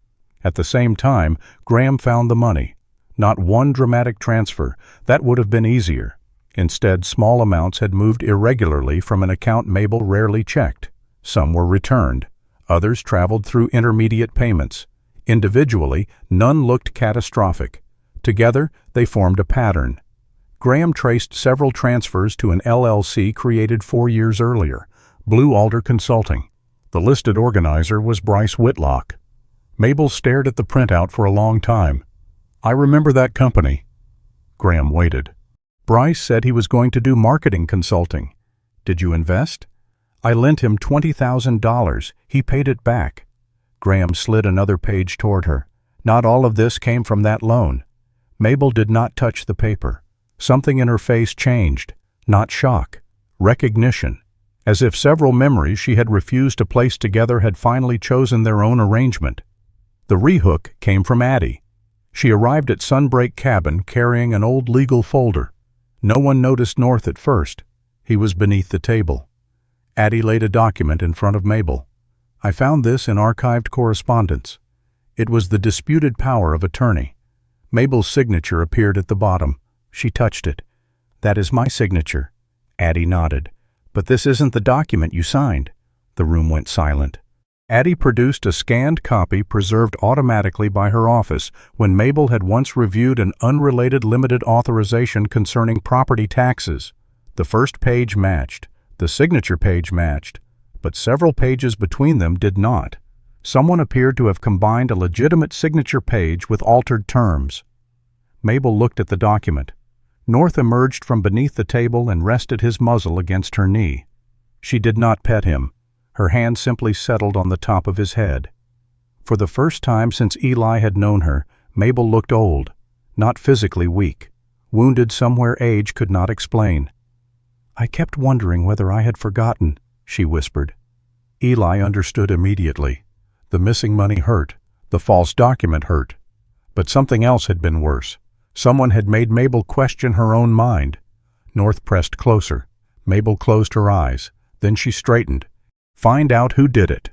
S1: At the same time, Graham found the money. Not one dramatic transfer. That would have been easier. Instead, small amounts had moved irregularly from an account Mabel rarely checked. Some were returned. Others traveled through intermediate payments. Individually, none looked catastrophic. Together, they formed a pattern. Graham traced several transfers to an LLC created 4 years earlier, Blue Alder Consulting. The listed organizer was Bryce Whitlock. Mabel stared at the printout for a long time. "I remember that company." Graham waited. "Bryce said he was going to do marketing consulting. Did you invest?" I lent him $20,000. He paid it back. Graham slid another page toward her. Not all of this came from that loan. Mabel did not touch the paper. Something in her face changed. Not shock. Recognition. As if several memories she had refused to place together had finally chosen their own arrangement. The rehook came from Addie. She arrived at Sunbreak Cabin carrying an old legal folder. No one noticed North at first. He was beneath the table. Addie laid a document in front of Mabel. I found this in archived correspondence. It was the disputed power of attorney. Mabel's signature appeared at the bottom. She touched it. That is my signature. Addie nodded. But this isn't the document you signed. The room went silent. Addie produced a scanned copy preserved automatically by her office when Mabel had once reviewed an unrelated limited authorization concerning property taxes. The first page matched. The signature page matched. But several pages between them did not. Someone appeared to have combined a legitimate signature page with altered terms. Mabel looked at the document. North emerged from beneath the table and rested his muzzle against her knee. She did not pet him. Her hand simply settled on the top of his head. For the first time since Eli had known her, Mabel looked old, not physically weak, wounded somewhere age could not explain. I kept wondering whether I had forgotten, she whispered. Eli understood immediately. The missing money hurt. The false document hurt. But something else had been worse. Someone had made Mabel question her own mind. North pressed closer. Mabel closed her eyes. Then she straightened. Find out who did it.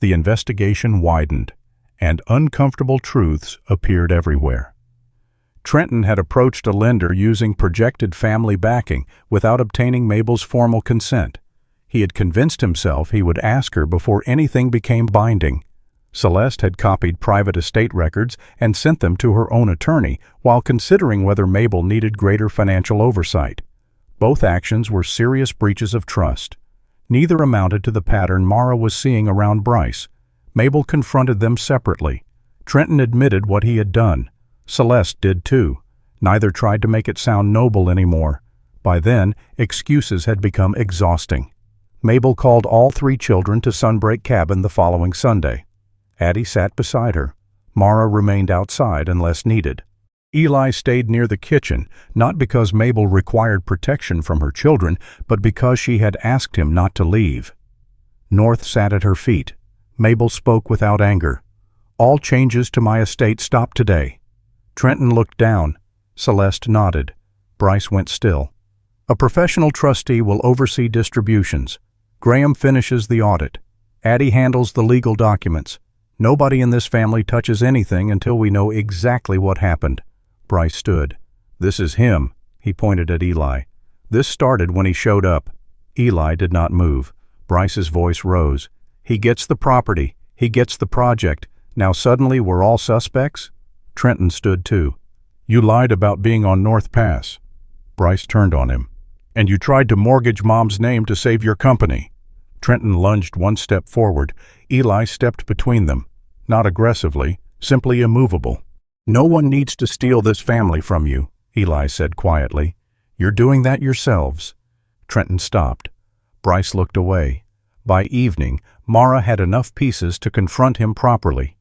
S1: The investigation widened, and uncomfortable truths appeared everywhere. Trenton had approached a lender using projected family backing without obtaining Mabel's formal consent. He had convinced himself he would ask her before anything became binding. Celeste had copied private estate records and sent them to her own attorney while considering whether Mabel needed greater financial oversight. Both actions were serious breaches of trust. Neither amounted to the pattern Mara was seeing around Bryce. Mabel confronted them separately. Trenton admitted what he had done. Celeste did too. Neither tried to make it sound noble anymore. By then, excuses had become exhausting. Mabel called all 3 children to Sunbreak Cabin the following Sunday. Addie sat beside her. Mara remained outside unless needed. Eli stayed near the kitchen, not because Mabel required protection from her children, but because she had asked him not to leave. North sat at her feet. Mabel spoke without anger. All changes to my estate stop today. Trenton looked down. Celeste nodded. Bryce went still. A professional trustee will oversee distributions. Graham finishes the audit. Addie handles the legal documents. Nobody in this family touches anything until we know exactly what happened. Bryce stood. This is him. He pointed at Eli. This started when he showed up. Eli did not move. Bryce's voice rose. He gets the property. He gets the project. Now suddenly we're all suspects? Trenton stood too. You lied about being on North Pass. Bryce turned on him. And you tried to mortgage Mom's name to save your company. Trenton lunged one step forward. Eli stepped between them. Not aggressively, simply immovable. No one needs to steal this family from you, Eli said quietly. You're doing that yourselves. Trenton stopped. Bryce looked away. By evening, Mara had enough pieces to confront him properly.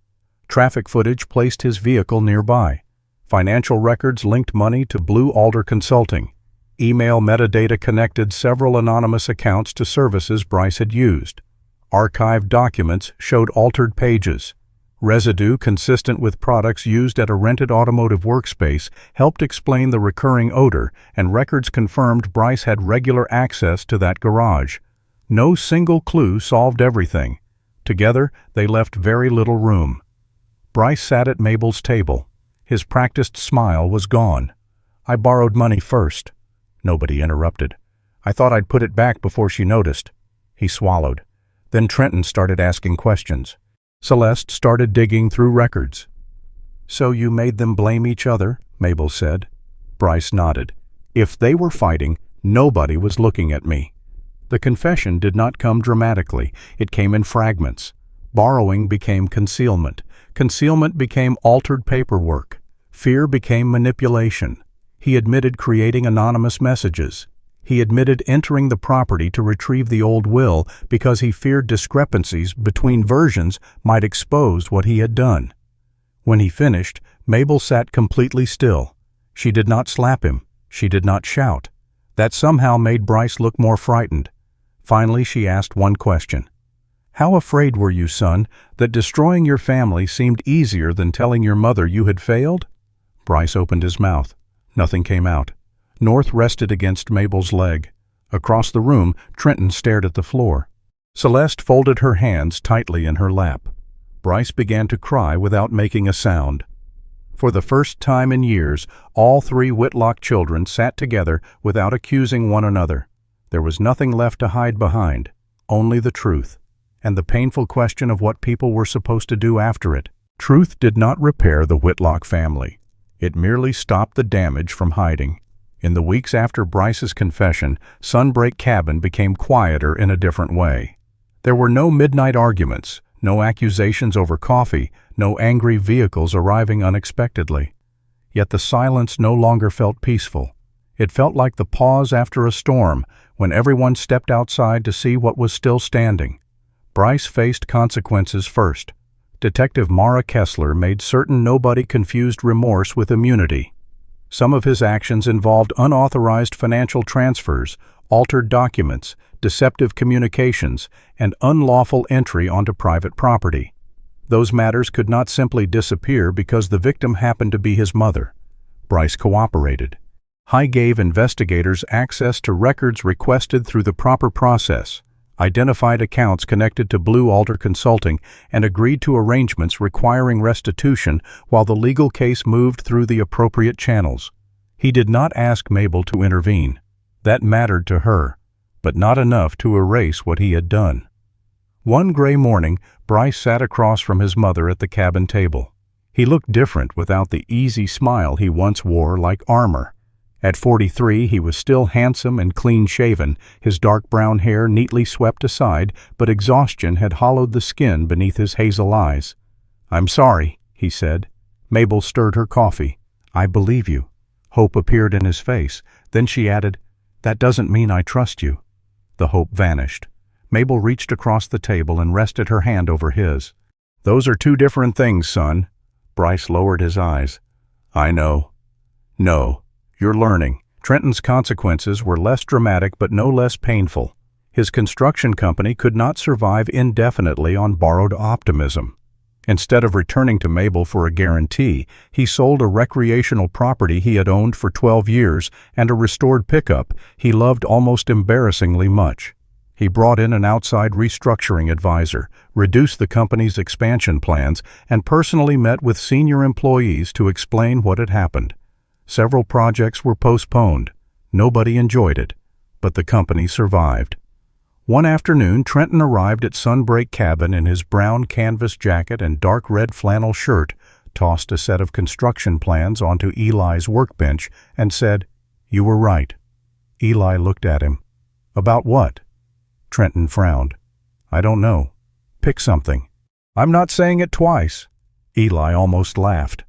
S1: Traffic footage placed his vehicle nearby. Financial records linked money to Blue Alder Consulting. Email metadata connected several anonymous accounts to services Bryce had used. Archived documents showed altered pages. Residue consistent with products used at a rented automotive workspace helped explain the recurring odor, and records confirmed Bryce had regular access to that garage. No single clue solved everything. Together, they left very little room. Bryce sat at Mabel's table. His practiced smile was gone. I borrowed money first. Nobody interrupted. I thought I'd put it back before she noticed. He swallowed. Then Trenton started asking questions. Celeste started digging through records. So you made them blame each other, Mabel said. Bryce nodded. If they were fighting, nobody was looking at me. The confession did not come dramatically. It came in fragments. Borrowing became concealment. Concealment became altered paperwork. Fear became manipulation. He admitted creating anonymous messages. He admitted entering the property to retrieve the old will because he feared discrepancies between versions might expose what he had done. When he finished, Mabel sat completely still. She did not slap him. She did not shout. That somehow made Bryce look more frightened. Finally, she asked one question. "How afraid were you, son, that destroying your family seemed easier than telling your mother you had failed?" Bryce opened his mouth. Nothing came out. North rested against Mabel's leg. Across the room, Trenton stared at the floor. Celeste folded her hands tightly in her lap. Bryce began to cry without making a sound. For the first time in years, all three Whitlock children sat together without accusing one another. There was nothing left to hide behind, only the truth, and the painful question of what people were supposed to do after it. Truth did not repair the Whitlock family. It merely stopped the damage from hiding. In the weeks after Bryce's confession, Sunbreak Cabin became quieter in a different way. There were no midnight arguments, no accusations over coffee, no angry vehicles arriving unexpectedly. Yet the silence no longer felt peaceful. It felt like the pause after a storm, when everyone stepped outside to see what was still standing. Bryce faced consequences first. Detective Mara Kessler made certain nobody confused remorse with immunity. Some of his actions involved unauthorized financial transfers, altered documents, deceptive communications, and unlawful entry onto private property. Those matters could not simply disappear because the victim happened to be his mother. Bryce cooperated. He gave investigators access to records requested through the proper process, identified accounts connected to Blue Alder Consulting, and agreed to arrangements requiring restitution while the legal case moved through the appropriate channels. He did not ask Mabel to intervene. That mattered to her, but not enough to erase what he had done. One gray morning, Bryce sat across from his mother at the cabin table. He looked different without the easy smile he once wore like armor. At 43, he was still handsome and clean-shaven, his dark brown hair neatly swept aside, but exhaustion had hollowed the skin beneath his hazel eyes. "I'm sorry," he said. Mabel stirred her coffee. "I believe you." Hope appeared in his face. Then she added, "That doesn't mean I trust you." The hope vanished. Mabel reached across the table and rested her hand over his. "Those are two different things, son." Bryce lowered his eyes. "I know." "No. You're learning." Trenton's consequences were less dramatic but no less painful. His construction company could not survive indefinitely on borrowed optimism. Instead of returning to Mabel for a guarantee, he sold a recreational property he had owned for 12 years and a restored pickup he loved almost embarrassingly much. He brought in an outside restructuring advisor, reduced the company's expansion plans, and personally met with senior employees to explain what had happened. Several projects were postponed. Nobody enjoyed it, but the company survived. One afternoon, Trenton arrived at Sunbreak Cabin in his brown canvas jacket and dark red flannel shirt, tossed a set of construction plans onto Eli's workbench, and said, "You were right." Eli looked at him. "About what?" Trenton frowned. "I don't know. Pick something." "I'm not saying it twice." Eli almost laughed.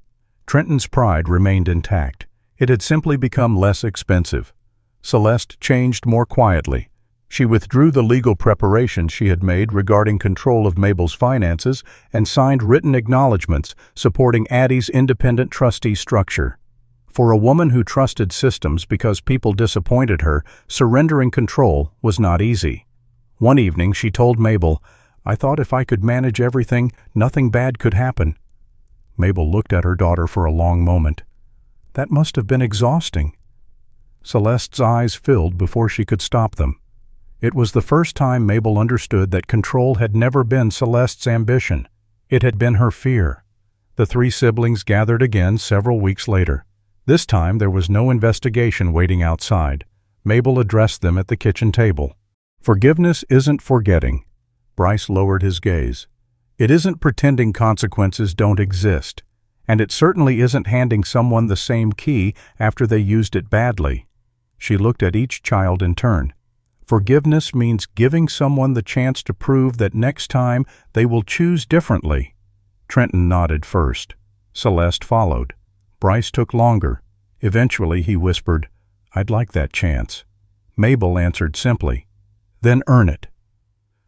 S1: Trenton's pride remained intact. It had simply become less expensive. Celeste changed more quietly. She withdrew the legal preparations she had made regarding control of Mabel's finances and signed written acknowledgments supporting Addie's independent trustee structure. For a woman who trusted systems because people disappointed her, surrendering control was not easy. One evening she told Mabel, "I thought if I could manage everything, nothing bad could happen." Mabel looked at her daughter for a long moment. "That must have been exhausting." Celeste's eyes filled before she could stop them. It was the first time Mabel understood that control had never been Celeste's ambition. It had been her fear. The three siblings gathered again several weeks later. This time there was no investigation waiting outside. Mabel addressed them at the kitchen table. "Forgiveness isn't forgetting." Bryce lowered his gaze. "It isn't pretending consequences don't exist. And it certainly isn't handing someone the same key after they used it badly." She looked at each child in turn. "Forgiveness means giving someone the chance to prove that next time they will choose differently." Trenton nodded first. Celeste followed. Bryce took longer. Eventually he whispered, "I'd like that chance." Mabel answered simply, "Then earn it."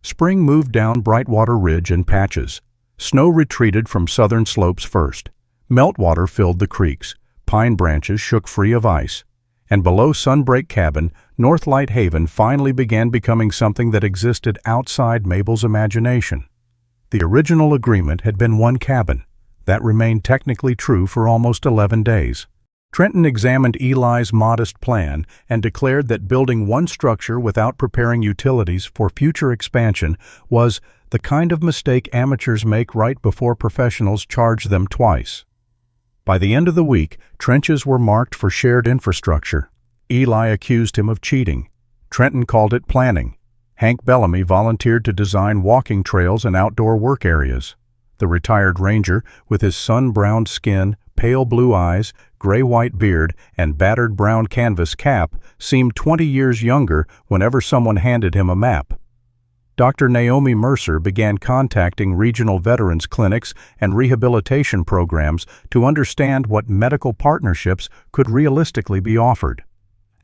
S1: Spring moved down Brightwater Ridge in patches. Snow retreated from southern slopes first. Meltwater filled the creeks. Pine branches shook free of ice. And below Sunbreak Cabin, Northlight Haven finally began becoming something that existed outside Mabel's imagination. The original agreement had been one cabin. That remained technically true for almost 11 days. Trenton examined Eli's modest plan and declared that building one structure without preparing utilities for future expansion was the kind of mistake amateurs make right before professionals charge them twice. By the end of the week, trenches were marked for shared infrastructure. Eli accused him of cheating. Trenton called it planning. Hank Bellamy volunteered to design walking trails and outdoor work areas. The retired ranger, with his sun-browned skin, pale blue eyes, gray-white beard, and battered brown canvas cap, seemed 20 years younger whenever someone handed him a map. Dr. Naomi Mercer began contacting regional veterans clinics and rehabilitation programs to understand what medical partnerships could realistically be offered.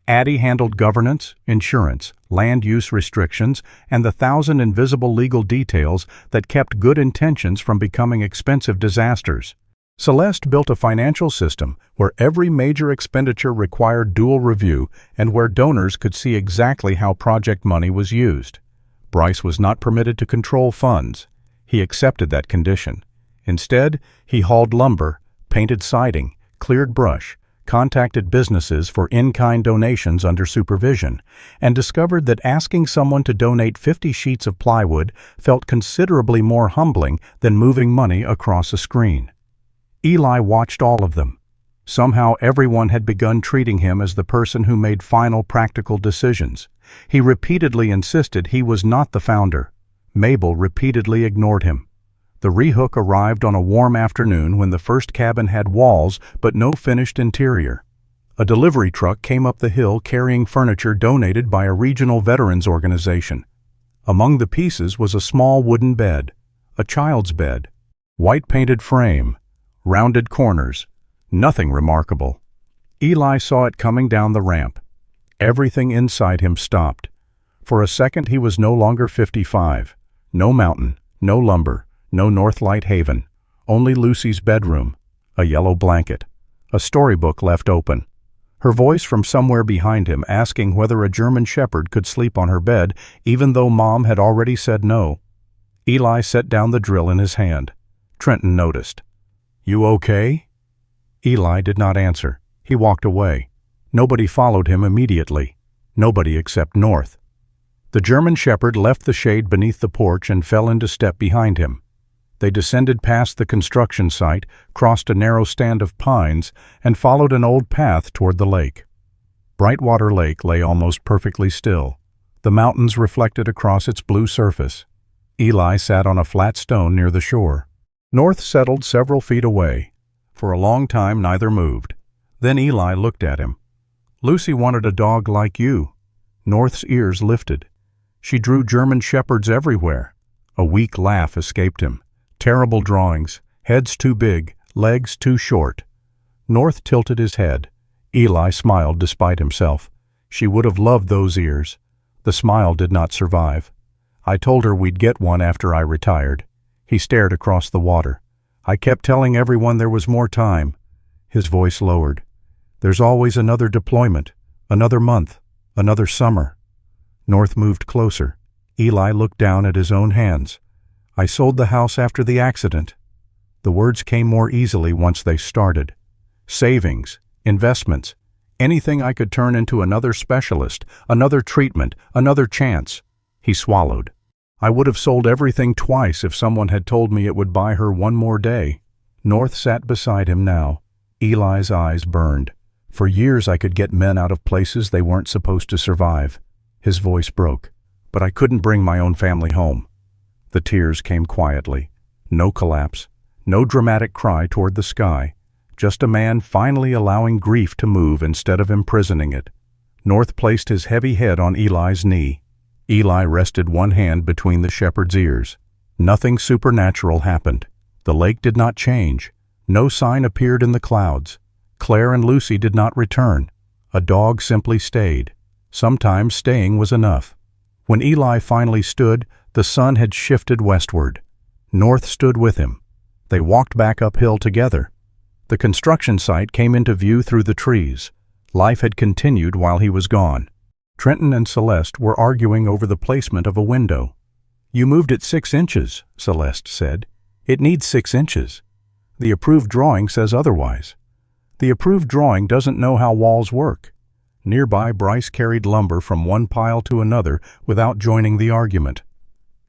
S1: Addie handled governance, insurance, land use restrictions, and the 1,000 invisible legal details that kept good intentions from becoming expensive disasters. Celeste built a financial system where every major expenditure required dual review and where donors could see exactly how project money was used. Bryce was not permitted to control funds. He accepted that condition. Instead, he hauled lumber, painted siding, cleared brush, contacted businesses for in-kind donations under supervision, and discovered that asking someone to donate 50 sheets of plywood felt considerably more humbling than moving money across a screen. Eli watched all of them. Somehow everyone had begun treating him as the person who made final practical decisions. He repeatedly insisted he was not the founder. Mabel repeatedly ignored him. The rehook arrived on a warm afternoon when the first cabin had walls but no finished interior. A delivery truck came up the hill carrying furniture donated by a regional veterans organization. Among the pieces was a small wooden bed, a child's bed, white-painted frame, rounded corners, nothing remarkable. Eli saw it coming down the ramp. Everything inside him stopped. For a second he was no longer 55. No mountain, no lumber, no Northlight Haven. Only Lucy's bedroom, a yellow blanket, a storybook left open. Her voice from somewhere behind him asking whether a German shepherd could sleep on her bed even though Mom had already said no. Eli set down the drill in his hand. Trenton noticed. "You okay?" Eli did not answer. He walked away. Nobody followed him immediately. Nobody except North. The German shepherd left the shade beneath the porch and fell into step behind him. They descended past the construction site, crossed a narrow stand of pines, and followed an old path toward the lake. Brightwater Lake lay almost perfectly still. The mountains reflected across its blue surface. Eli sat on a flat stone near the shore. North settled several feet away. For a long time neither moved. Then Eli looked at him. "Lucy wanted a dog like you." North's ears lifted. "She drew German shepherds everywhere." A weak laugh escaped him. Terrible drawings, heads too big, legs too short. North tilted his head. Eli smiled despite himself. She would have loved those ears. The smile did not survive. "I told her we'd get one after I retired." He stared across the water. "I kept telling everyone there was more time." His voice lowered. "There's always another deployment, another month, another summer." North moved closer. Eli looked down at his own hands. "I sold the house after the accident." The words came more easily once they started. "Savings, investments, anything I could turn into another specialist, another treatment, another chance." He swallowed. "I would have sold everything twice if someone had told me it would buy her one more day." North sat beside him now. Eli's eyes burned. "For years I could get men out of places they weren't supposed to survive." His voice broke. "But I couldn't bring my own family home." The tears came quietly. No collapse, no dramatic cry toward the sky. Just a man finally allowing grief to move instead of imprisoning it. North placed his heavy head on Eli's knee. Eli rested one hand between the shepherd's ears. Nothing supernatural happened. The lake did not change. No sign appeared in the clouds. Claire and Lucy did not return. A dog simply stayed. Sometimes staying was enough. When Eli finally stood, the sun had shifted westward. North stood with him. They walked back uphill together. The construction site came into view through the trees. Life had continued while he was gone. Trenton and Celeste were arguing over the placement of a window. "You moved it 6 inches, Celeste said. "It needs 6 inches. The approved drawing says otherwise." "The approved drawing doesn't know how walls work." Nearby, Bryce carried lumber from one pile to another without joining the argument.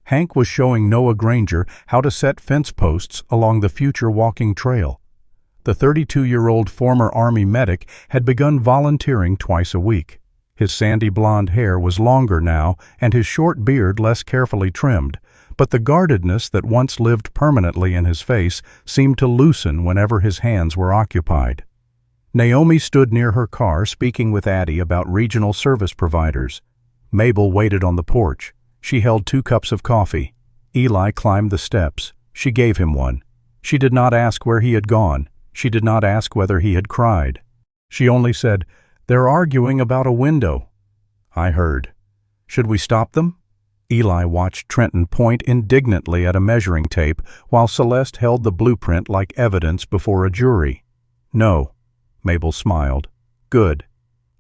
S1: Hank was showing Noah Granger how to set fence posts along the future walking trail. The 32-year-old former Army medic had begun volunteering twice a week. His sandy blonde hair was longer now and his short beard less carefully trimmed, but the guardedness that once lived permanently in his face seemed to loosen whenever his hands were occupied. Naomi stood near her car speaking with Addie about regional service providers. Mabel waited on the porch. She held 2 cups of coffee. Eli climbed the steps. She gave him one. She did not ask where he had gone. She did not ask whether he had cried. She only said, "They're arguing about a window." "I heard. Should we stop them?" Eli watched Trenton point indignantly at a measuring tape while Celeste held the blueprint like evidence before a jury. "No." Mabel smiled. "Good."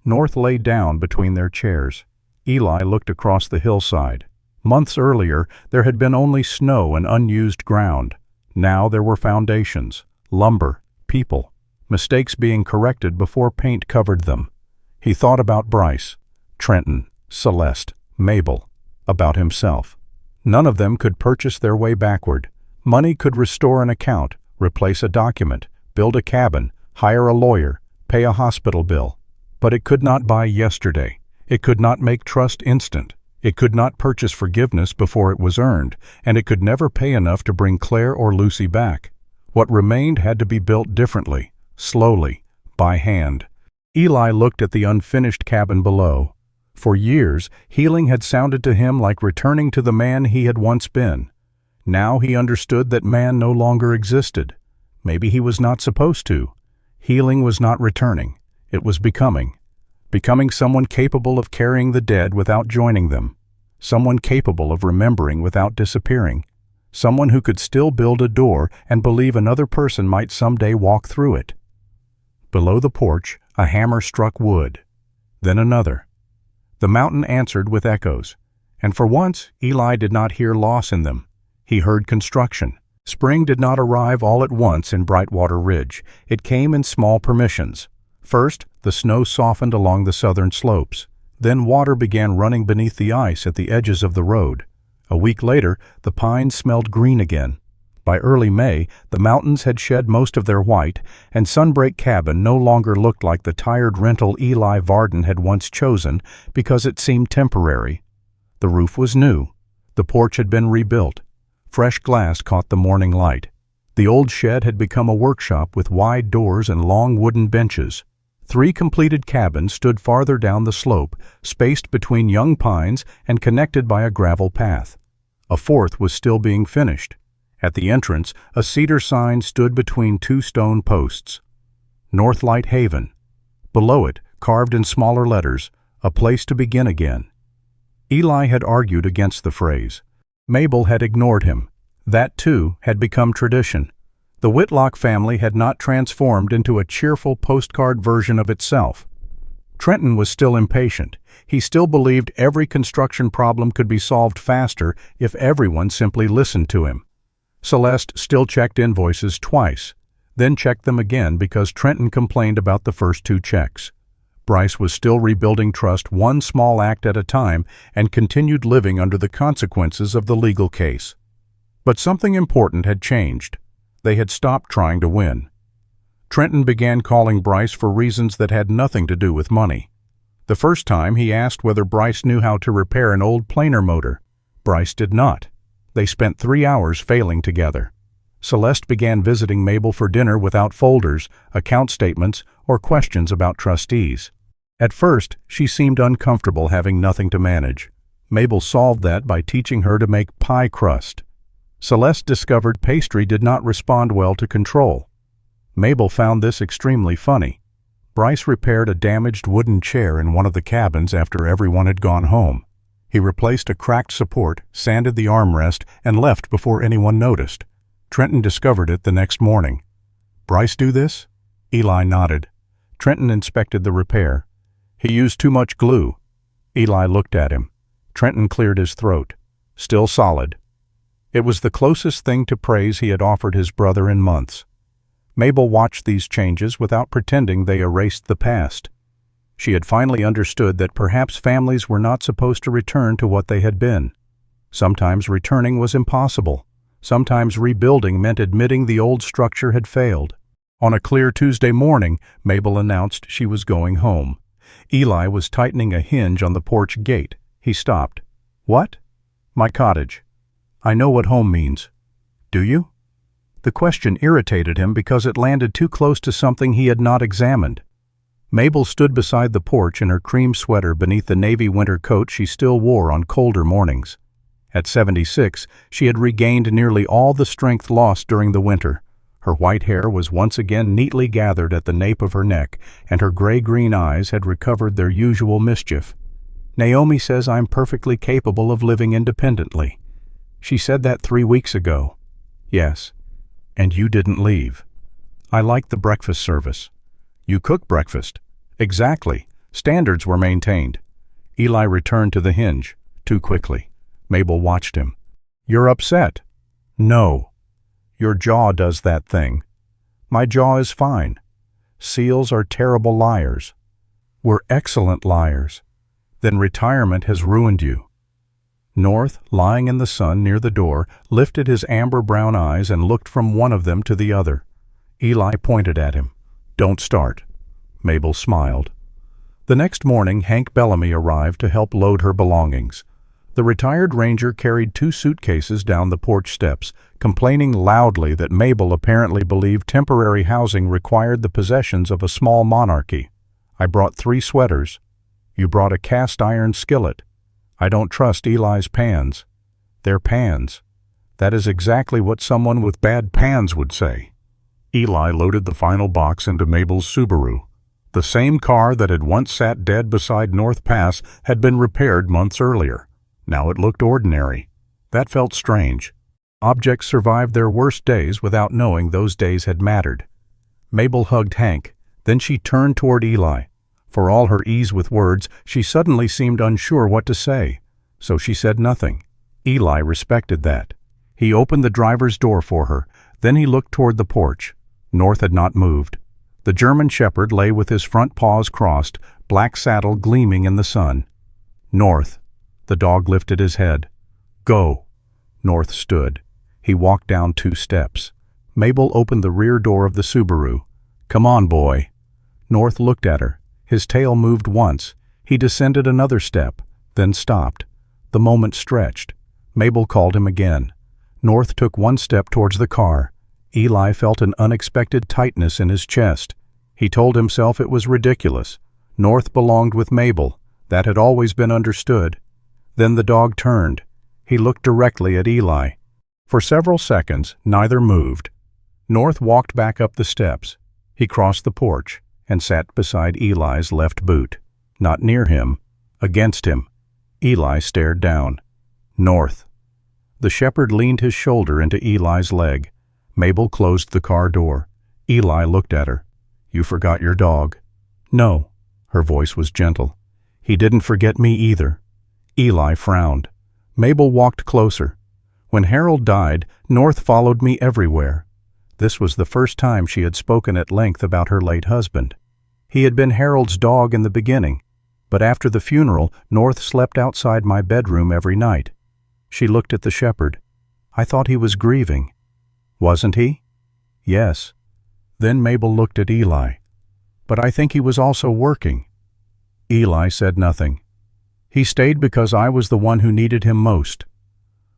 S1: North lay down between their chairs. Eli looked across the hillside. Months earlier, there had been only snow and unused ground. Now there were foundations, lumber, people, mistakes being corrected before paint covered them. He thought about Bryce, Trenton, Celeste, Mabel, about himself. None of them could purchase their way backward. Money could restore an account, replace a document, build a cabin, hire a lawyer, pay a hospital bill. But it could not buy yesterday. It could not make trust instant. It could not purchase forgiveness before it was earned, and it could never pay enough to bring Claire or Lucy back. What remained had to be built differently, slowly, by hand. Eli looked at the unfinished cabin below. For years, healing had sounded to him like returning to the man he had once been. Now he understood that man no longer existed. Maybe he was not supposed to. Healing was not returning. It was becoming. Becoming someone capable of carrying the dead without joining them. Someone capable of remembering without disappearing. Someone who could still build a door and believe another person might someday walk through it. Below the porch, a hammer struck wood. Then another. The mountain answered with echoes. And for once, Eli did not hear loss in them. He heard construction. Spring did not arrive all at once in Brightwater Ridge. It came in small permissions. First, the snow softened along the southern slopes. Then water began running beneath the ice at the edges of the road. A week later, the pines smelled green again. By early May, the mountains had shed most of their white, and Sunbreak Cabin no longer looked like the tired rental Eli Varden had once chosen because it seemed temporary. The roof was new. The porch had been rebuilt. Fresh glass caught the morning light. The old shed had become a workshop with wide doors and long wooden benches. 3 completed cabins stood farther down the slope, spaced between young pines and connected by a gravel path. A 4th was still being finished. At the entrance, a cedar sign stood between 2 stone posts. Northlight Haven. Below it, carved in smaller letters, a place to begin again. Eli had argued against the phrase. Mabel had ignored him. That, too, had become tradition. The Whitlock family had not transformed into a cheerful postcard version of itself. Trenton was still impatient. He still believed every construction problem could be solved faster if everyone simply listened to him. Celeste still checked invoices twice, then checked them again because Trenton complained about the first 2 checks. Bryce was still rebuilding trust one small act at a time and continued living under the consequences of the legal case. But something important had changed. They had stopped trying to win. Trenton began calling Bryce for reasons that had nothing to do with money. The first time he asked whether Bryce knew how to repair an old planer motor. Bryce did not. They spent 3 hours failing together. Celeste began visiting Mabel for dinner without folders, account statements, or questions about trustees. At first, she seemed uncomfortable having nothing to manage. Mabel solved that by teaching her to make pie crust. Celeste discovered pastry did not respond well to control. Mabel found this extremely funny. Bryce repaired a damaged wooden chair in one of the cabins after everyone had gone home. He replaced a cracked support, sanded the armrest, and left before anyone noticed. Trenton discovered it the next morning. "Bryce do this?" Eli nodded. Trenton inspected the repair. "He used too much glue." Eli looked at him. Trenton cleared his throat. "Still solid." It was the closest thing to praise he had offered his brother in months. Mabel watched these changes without pretending they erased the past. She had finally understood that perhaps families were not supposed to return to what they had been. Sometimes returning was impossible. Sometimes rebuilding meant admitting the old structure had failed. On a clear Tuesday morning, Mabel announced she was going home. Eli was tightening a hinge on the porch gate. He stopped. "What?" "My cottage." "I know what home means." "Do you?" The question irritated him because it landed too close to something he had not examined. Mabel stood beside the porch in her cream sweater beneath the navy winter coat she still wore on colder mornings. At 76, she had regained nearly all the strength lost during the winter. Her white hair was once again neatly gathered at the nape of her neck, and her gray-green eyes had recovered their usual mischief. "Naomi says I'm perfectly capable of living independently." "She said that 3 weeks ago." "Yes. And you didn't leave." "I liked the breakfast service." "You cooked breakfast." "Exactly. Standards were maintained." Eli returned to the hinge. Too quickly. Mabel watched him. "You're upset." "No." "Your jaw does that thing." "My jaw is fine." "Seals are terrible liars." "We're excellent liars." "Then retirement has ruined you." North, lying in the sun near the door, lifted his amber-brown eyes and looked from one of them to the other. Eli pointed at him. "Don't start." Mabel smiled. The next morning, Hank Bellamy arrived to help load her belongings. The retired ranger carried 2 suitcases down the porch steps, complaining loudly that Mabel apparently believed temporary housing required the possessions of a small monarchy. "I brought 3 sweaters." "You brought a cast-iron skillet." "I don't trust Eli's pans." "They're pans." That is exactly what someone with bad pans would say. Eli loaded the final box into Mabel's Subaru. The same car that had once sat dead beside North Pass had been repaired months earlier. Now it looked ordinary. That felt strange. Objects survived their worst days without knowing those days had mattered. Mabel hugged Hank. Then she turned toward Eli. For all her ease with words, she suddenly seemed unsure what to say, so she said nothing. Eli respected that. He opened the driver's door for her, then he looked toward the porch. North had not moved. The German shepherd lay with his front paws crossed, black saddle gleaming in the sun. "North." The dog lifted his head. "Go." North stood. He walked down 2 steps. Mabel opened the rear door of the Subaru. "Come on, boy." North looked at her. His tail moved once. He descended another step, then stopped. The moment stretched. Mabel called him again. North took 1 step towards the car. Eli felt an unexpected tightness in his chest. He told himself it was ridiculous. North belonged with Mabel. That had always been understood. Then the dog turned. He looked directly at Eli. For several seconds, neither moved. North walked back up the steps. He crossed the porch and sat beside Eli's left boot. Not near him, against him. Eli stared down. "North." The shepherd leaned his shoulder into Eli's leg. Mabel closed the car door. Eli looked at her. "You forgot your dog." "No." Her voice was gentle. "He didn't forget me either." Eli frowned. Mabel walked closer. "When Harold died, North followed me everywhere." This was the first time she had spoken at length about her late husband. He had been Harold's dog in the beginning, but after the funeral, North slept outside my bedroom every night. She looked at the shepherd. "I thought he was grieving." "Wasn't he?" "Yes." Then Mabel looked at Eli. "But I think he was also working." Eli said nothing. "He stayed because I was the one who needed him most."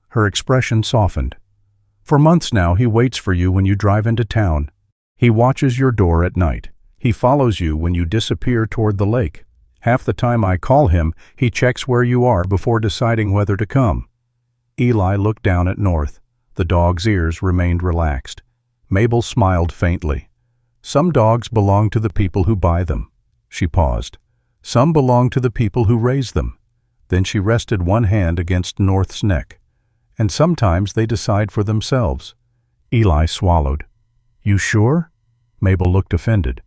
S1: Her expression softened. "For months now he waits for you when you drive into town. He watches your door at night. He follows you when you disappear toward the lake. Half the time I call him, he checks where you are before deciding whether to come." Eli looked down at North. The dog's ears remained relaxed. Mabel smiled faintly. Some dogs belong to the people who buy them. She paused. Some belong to the people who raise them. Then she rested one hand against North's neck. And sometimes they decide for themselves. Eli swallowed. You sure? Mabel looked offended.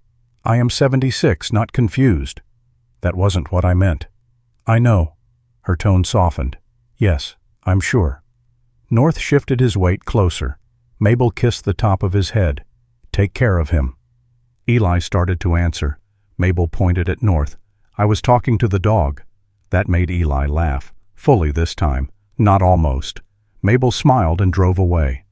S1: I am 76, not confused. That wasn't what I meant. I know. Her tone softened. Yes, I'm sure. North shifted his weight closer. Mabel kissed the top of his head. Take care of him. Eli started to answer. Mabel pointed at North. I was talking to the dog. That made Eli laugh. Fully this time, not almost. Mabel smiled and drove away.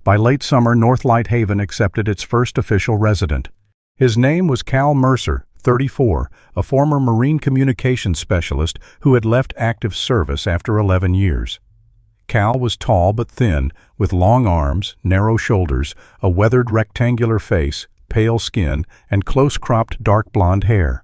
S1: By late summer, Northlight Haven accepted its first official resident. His name was Cal Mercer, 34, a former Marine communications specialist who had left active service after 11 years. Cal was tall but thin, with long arms, narrow shoulders, a weathered rectangular face, pale skin, and close-cropped dark blonde hair.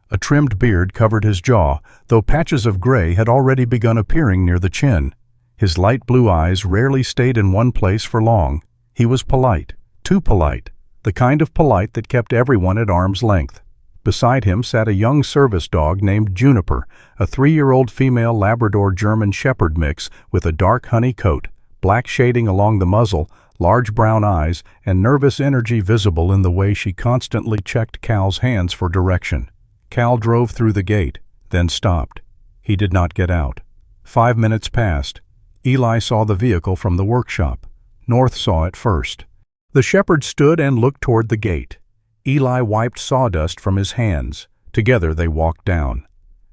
S1: A trimmed beard covered his jaw, though patches of gray had already begun appearing near the chin. His light blue eyes rarely stayed in one place for long. He was polite, too polite, the kind of polite that kept everyone at arm's length. Beside him sat a young service dog named Juniper, a 3-year-old female Labrador German Shepherd mix with a dark honey coat, black shading along the muzzle, large brown eyes, and nervous energy visible in the way she constantly checked Cal's hands for direction. Cal drove through the gate, then stopped. He did not get out. 5 minutes passed. Eli saw the vehicle from the workshop. North saw it first. The shepherd stood and looked toward the gate. Eli wiped sawdust from his hands. Together they walked down.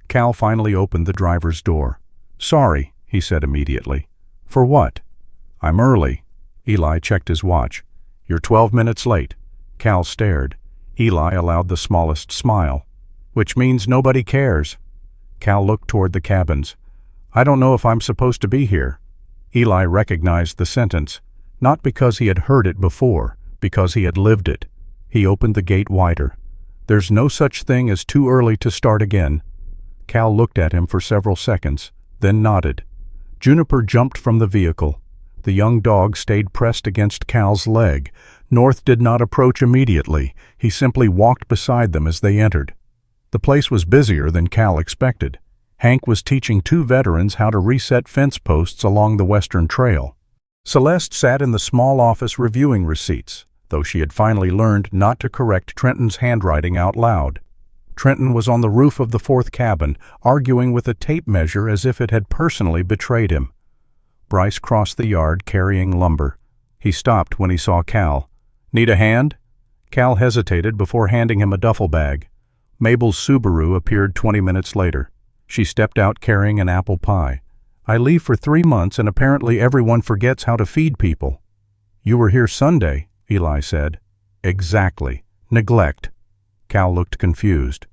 S1: Cal finally opened the driver's door. Sorry, he said immediately. For what? I'm early. Eli checked his watch. You're 12 minutes late. Cal stared. Eli allowed the smallest smile. Which means nobody cares. Cal looked toward the cabins. I don't know if I'm supposed to be here. Eli recognized the sentence, not because he had heard it before, because he had lived it. He opened the gate wider. There's no such thing as too early to start again. Cal looked at him for several seconds, then nodded. Juniper jumped from the vehicle. The young dog stayed pressed against Cal's leg. North did not approach immediately. He simply walked beside them as they entered. The place was busier than Cal expected. Hank was teaching 2 veterans how to reset fence posts along the Western Trail. Celeste sat in the small office reviewing receipts, though she had finally learned not to correct Trenton's handwriting out loud. Trenton was on the roof of the 4th cabin, arguing with a tape measure as if it had personally betrayed him. Bryce crossed the yard carrying lumber. He stopped when he saw Cal. Need a hand? Cal hesitated before handing him a duffel bag. Mabel's Subaru appeared 20 minutes later. She stepped out carrying an apple pie. I leave for 3 months and apparently everyone forgets how to feed people. You were here Sunday, Eli said. Exactly. Neglect. Cal looked confused.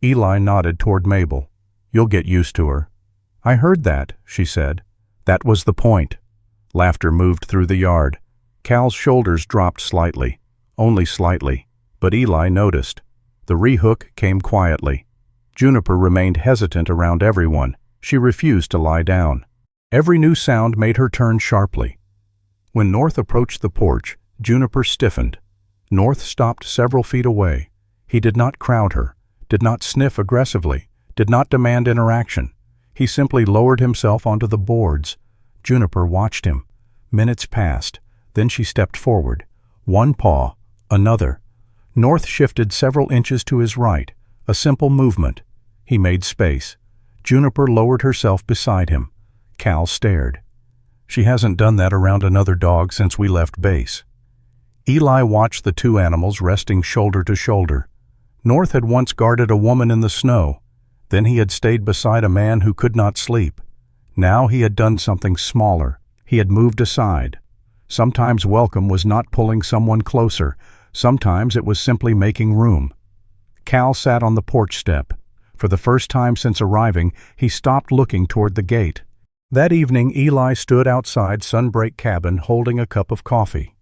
S1: Eli nodded toward Mabel. You'll get used to her. I heard that, she said. That was the point. Laughter moved through the yard. Cal's shoulders dropped slightly. Only slightly. But Eli noticed. The rehook came quietly. Juniper remained hesitant around everyone. She refused to lie down. Every new sound made her turn sharply. When North approached the porch, Juniper stiffened. North stopped several feet away. He did not crowd her, did not sniff aggressively, did not demand interaction. He simply lowered himself onto the boards. Juniper watched him. Minutes passed. Then she stepped forward. One paw, another. North shifted several inches to his right, a simple movement. He made space. Juniper lowered herself beside him. Cal stared. She hasn't done that around another dog since we left base. Eli watched the 2 animals resting shoulder to shoulder. North had once guarded a woman in the snow. Then he had stayed beside a man who could not sleep. Now he had done something smaller. He had moved aside. Sometimes welcome was not pulling someone closer. Sometimes it was simply making room. Cal sat on the porch step. For the first time since arriving, he stopped looking toward the gate. That evening, Eli stood outside Sunbreak cabin holding a cup of coffee.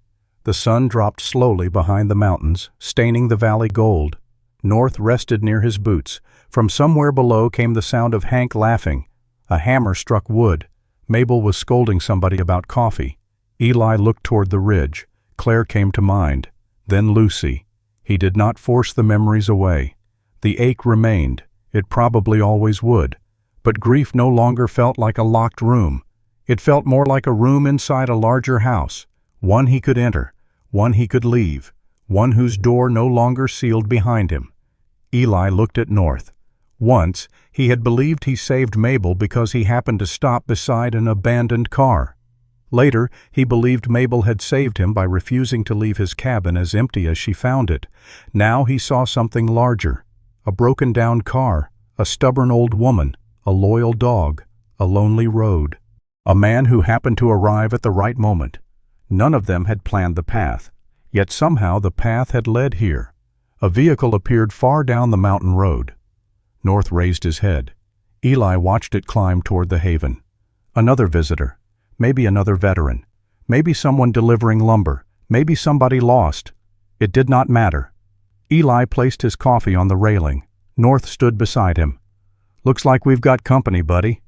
S1: The sun dropped slowly behind the mountains, staining the valley gold. North rested near his boots. From somewhere below came the sound of Hank laughing. A hammer struck wood. Mabel was scolding somebody about coffee. Eli looked toward the ridge. Claire came to mind. Then Lucy. He did not force the memories away. The ache remained. It probably always would. But grief no longer felt like a locked room. It felt more like a room inside a larger house, one he could enter, one he could leave, one whose door no longer sealed behind him. Eli looked at North. Once, he had believed he saved Mabel because he happened to stop beside an abandoned car. Later, he believed Mabel had saved him by refusing to leave his cabin as empty as she found it. Now he saw something larger. A broken-down car, a stubborn old woman, a loyal dog, a lonely road. A man who happened to arrive at the right moment. None of them had planned the path, yet somehow the path had led here. A vehicle appeared far down the mountain road. North raised his head. Eli watched it climb toward the haven. Another visitor. Maybe another veteran. Maybe someone delivering lumber. Maybe somebody lost. It did not matter. Eli placed his coffee on the railing. North stood beside him. "Looks like we've got company, buddy."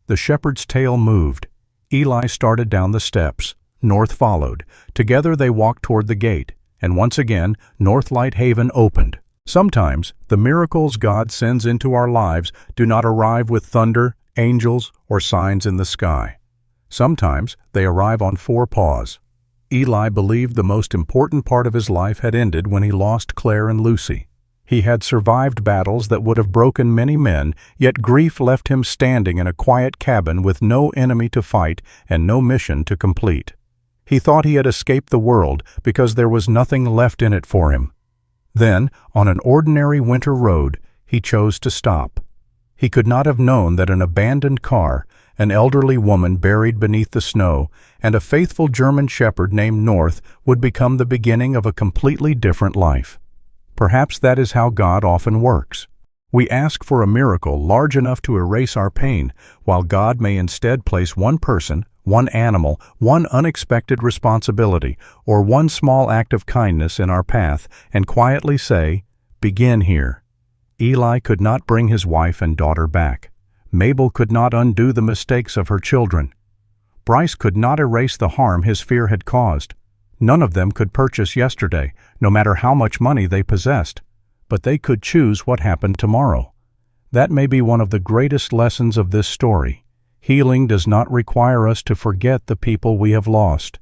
S1: The shepherd's tail moved. Eli started down the steps. North followed. Together they walked toward the gate, and once again, Northlight Haven opened. Sometimes, the miracles God sends into our lives do not arrive with thunder, angels, or signs in the sky. Sometimes, they arrive on four paws. Eli believed the most important part of his life had ended when he lost Claire and Lucy. He had survived battles that would have broken many men, yet grief left him standing in a quiet cabin with no enemy to fight and no mission to complete. He thought he had escaped the world because there was nothing left in it for him. Then, on an ordinary winter road, he chose to stop. He could not have known that an abandoned car, an elderly woman buried beneath the snow, and a faithful German shepherd named North would become the beginning of a completely different life. Perhaps that is how God often works. We ask for a miracle large enough to erase our pain, while God may instead place one person, one animal, one unexpected responsibility, or one small act of kindness in our path and quietly say, "Begin here." Eli could not bring his wife and daughter back. Mabel could not undo the mistakes of her children. Bryce could not erase the harm his fear had caused. None of them could purchase yesterday, no matter how much money they possessed. But they could choose what happened tomorrow. That may be one of the greatest lessons of this story. Healing does not require us to forget the people we have lost.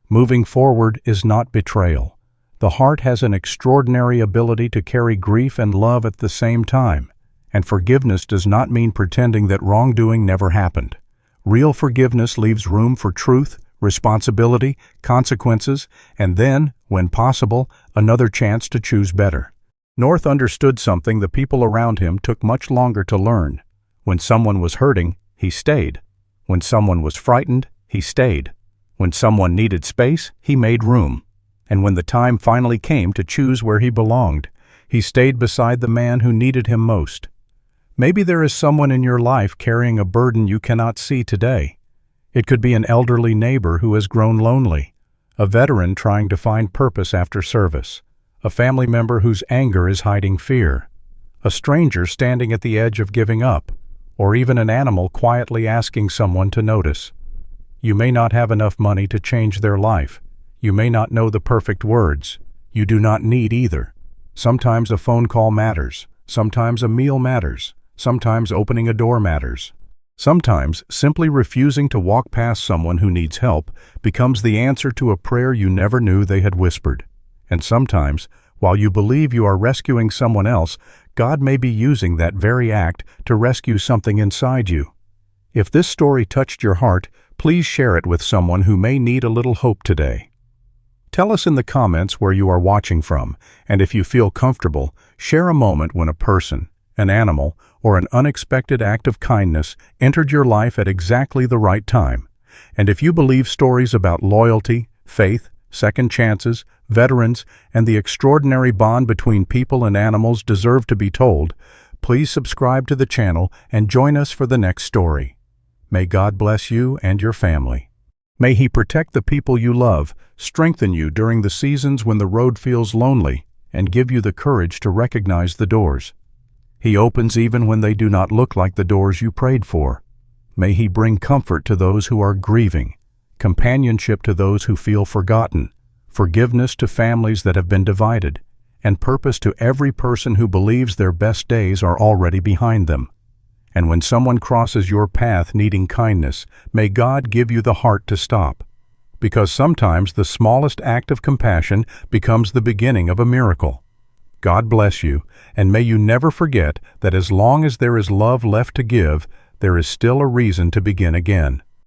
S1: Moving forward is not betrayal. The heart has an extraordinary ability to carry grief and love at the same time, and forgiveness does not mean pretending that wrongdoing never happened. Real forgiveness leaves room for truth, responsibility, consequences, and then, when possible, another chance to choose better. North understood something the people around him took much longer to learn. When someone was hurting, he stayed. When someone was frightened, he stayed. When someone needed space, he made room. And when the time finally came to choose where he belonged, he stayed beside the man who needed him most. Maybe there is someone in your life carrying a burden you cannot see today. It could be an elderly neighbor who has grown lonely, a veteran trying to find purpose after service, a family member whose anger is hiding fear, a stranger standing at the edge of giving up, or even an animal quietly asking someone to notice. You may not have enough money to change their life. You may not know the perfect words. You do not need either. Sometimes a phone call matters. Sometimes a meal matters. Sometimes opening a door matters. Sometimes simply refusing to walk past someone who needs help becomes the answer to a prayer you never knew they had whispered. And sometimes, while you believe you are rescuing someone else, God may be using that very act to rescue something inside you. If this story touched your heart, please share it with someone who may need a little hope today. Tell us in the comments where you are watching from, and if you feel comfortable, share a moment when a person, an animal, or an unexpected act of kindness entered your life at exactly the right time. And if you believe stories about loyalty, faith, second chances, veterans, and the extraordinary bond between people and animals deserve to be told, please subscribe to the channel and join us for the next story. May God bless you and your family. May He protect the people you love, strengthen you during the seasons when the road feels lonely, and give you the courage to recognize the doors He opens even when they do not look like the doors you prayed for. May He bring comfort to those who are grieving, companionship to those who feel forgotten, forgiveness to families that have been divided, and purpose to every person who believes their best days are already behind them. And when someone crosses your path needing kindness, may God give you the heart to stop. Because sometimes the smallest act of compassion becomes the beginning of a miracle. God bless you, and may you never forget that as long as there is love left to give, there is still a reason to begin again.